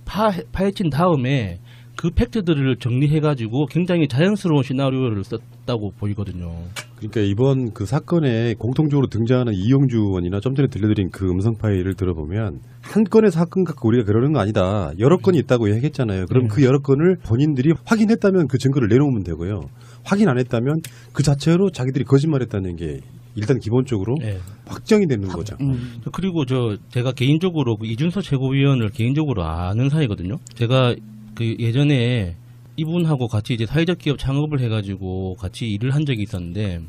파헤친 다음에 그 팩트들을 정리해가지고 굉장히 자연스러운 시나리오를 썼다고 보이거든요. 그러니까 이번 그 사건에 공통적으로 등장하는 이용주 의원이나 좀 전에 들려드린 그 음성 파일을 들어보면 한 건의 사건 갖고 우리가 그러는 거 아니다. 여러 건이 있다고 얘기했잖아요. 그럼 그 여러 건을 본인들이 확인했다면 그 증거를 내놓으면 되고요. 확인 안 했다면 그 자체로 자기들이 거짓말했다는 게 일단 기본적으로 확정이 되는 거죠. 그리고 제가 개인적으로 그 이준서 최고위원을 개인적으로 아는 사이거든요. 제가 그 예전에 이분하고 같이 이제 사회적 기업 창업을 해가지고 같이 일을 한 적이 있었는데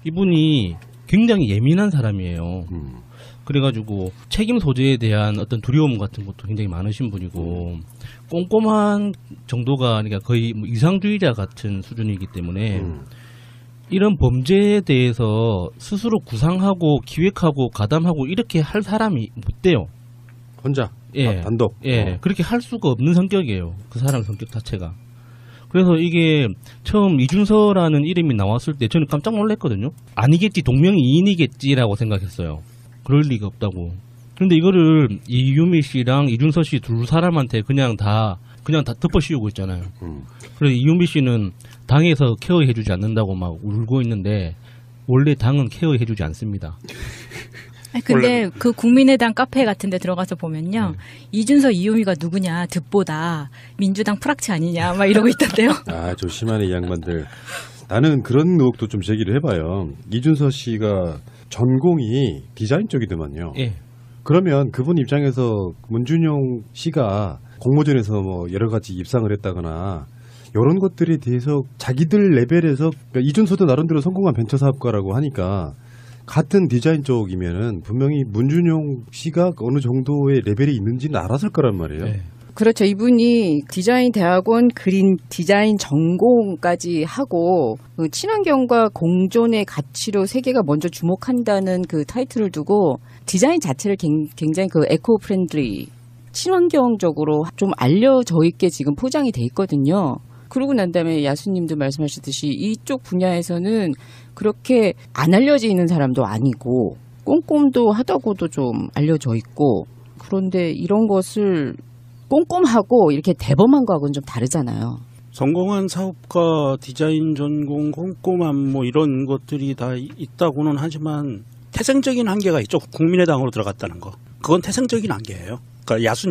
이분이 굉장히 예민한 사람이에요. 그래가지고 책임 소재에 대한 어떤 두려움 같은 것도 굉장히 많으신 분이고 꼼꼼한 정도가 그러니까 거의 뭐 이상주의자 같은 수준이기 때문에 이런 범죄에 대해서 스스로 구상하고 기획하고 가담하고 이렇게 할 사람이 못 돼요. 혼자 단독. 그렇게 할 수가 없는 성격이에요. 그 사람 성격 자체가. 그래서 이게 처음 이준서라는 이름이 나왔을 때 저는 깜짝 놀랐거든요. 아니겠지, 동명이인이겠지라고 생각했어요. 그럴 리가 없다고. 그런데 이거를 이유미 씨랑 이준서 씨 두 사람한테 그냥 다 덮어씌우고 있잖아요. 그래서 이유미 씨는 당에서 케어해주지 않는다고 막 울고 있는데 원래 당은 케어해주지 않습니다. 근데 그 국민의당 카페 같은 데 들어가서 보면요. 이준서 이유미가 누구냐 득보다 민주당 프락치 아니냐 막 이러고 있던데요. 아, 좀 심하네 이 양반들. 나는 그런 의혹도 좀 제기를 해봐요. 이준서 씨가 전공이 디자인 쪽이더만요. 그러면 그분 입장에서 문준용 씨가 공모전에서 뭐 여러 가지 입상을 했다거나 이런 것들에 대해서 자기들 레벨에서 그러니까 이준서도 나름대로 성공한 벤처 사업가라고 하니까 같은 디자인 쪽이면은 분명히 문준용 씨가 어느 정도의 레벨이 있는지는 알았을 거란 말이에요. 네. 그렇죠. 이분이 디자인 대학원 그린 디자인 전공까지 하고 그 친환경과 공존의 가치로 세계가 먼저 주목한다는 그 타이틀을 두고 디자인 자체를 굉장히 그 에코 프렌들리 친환경적으로 좀 알려져 있게 지금 포장이 돼 있거든요. 그러고 난 다음에 야수님도 말씀하셨듯이 이쪽 분야에서는 그렇게 안 알려져 있는 사람도 아니고 꼼꼼도 하다고도 좀 알려져 있고 그런데 이런 것을 꼼꼼하고 이렇게 대범한 거하고는 좀 다르잖아요. 성공한 사업가, 디자인 전공, 꼼꼼함 뭐 이런 것들이 다 있다고는 하지만 태생적인 한계가 있죠. 국민의당으로 들어갔다는 거. 그건 태생적인 한계예요. 그러니까 야수님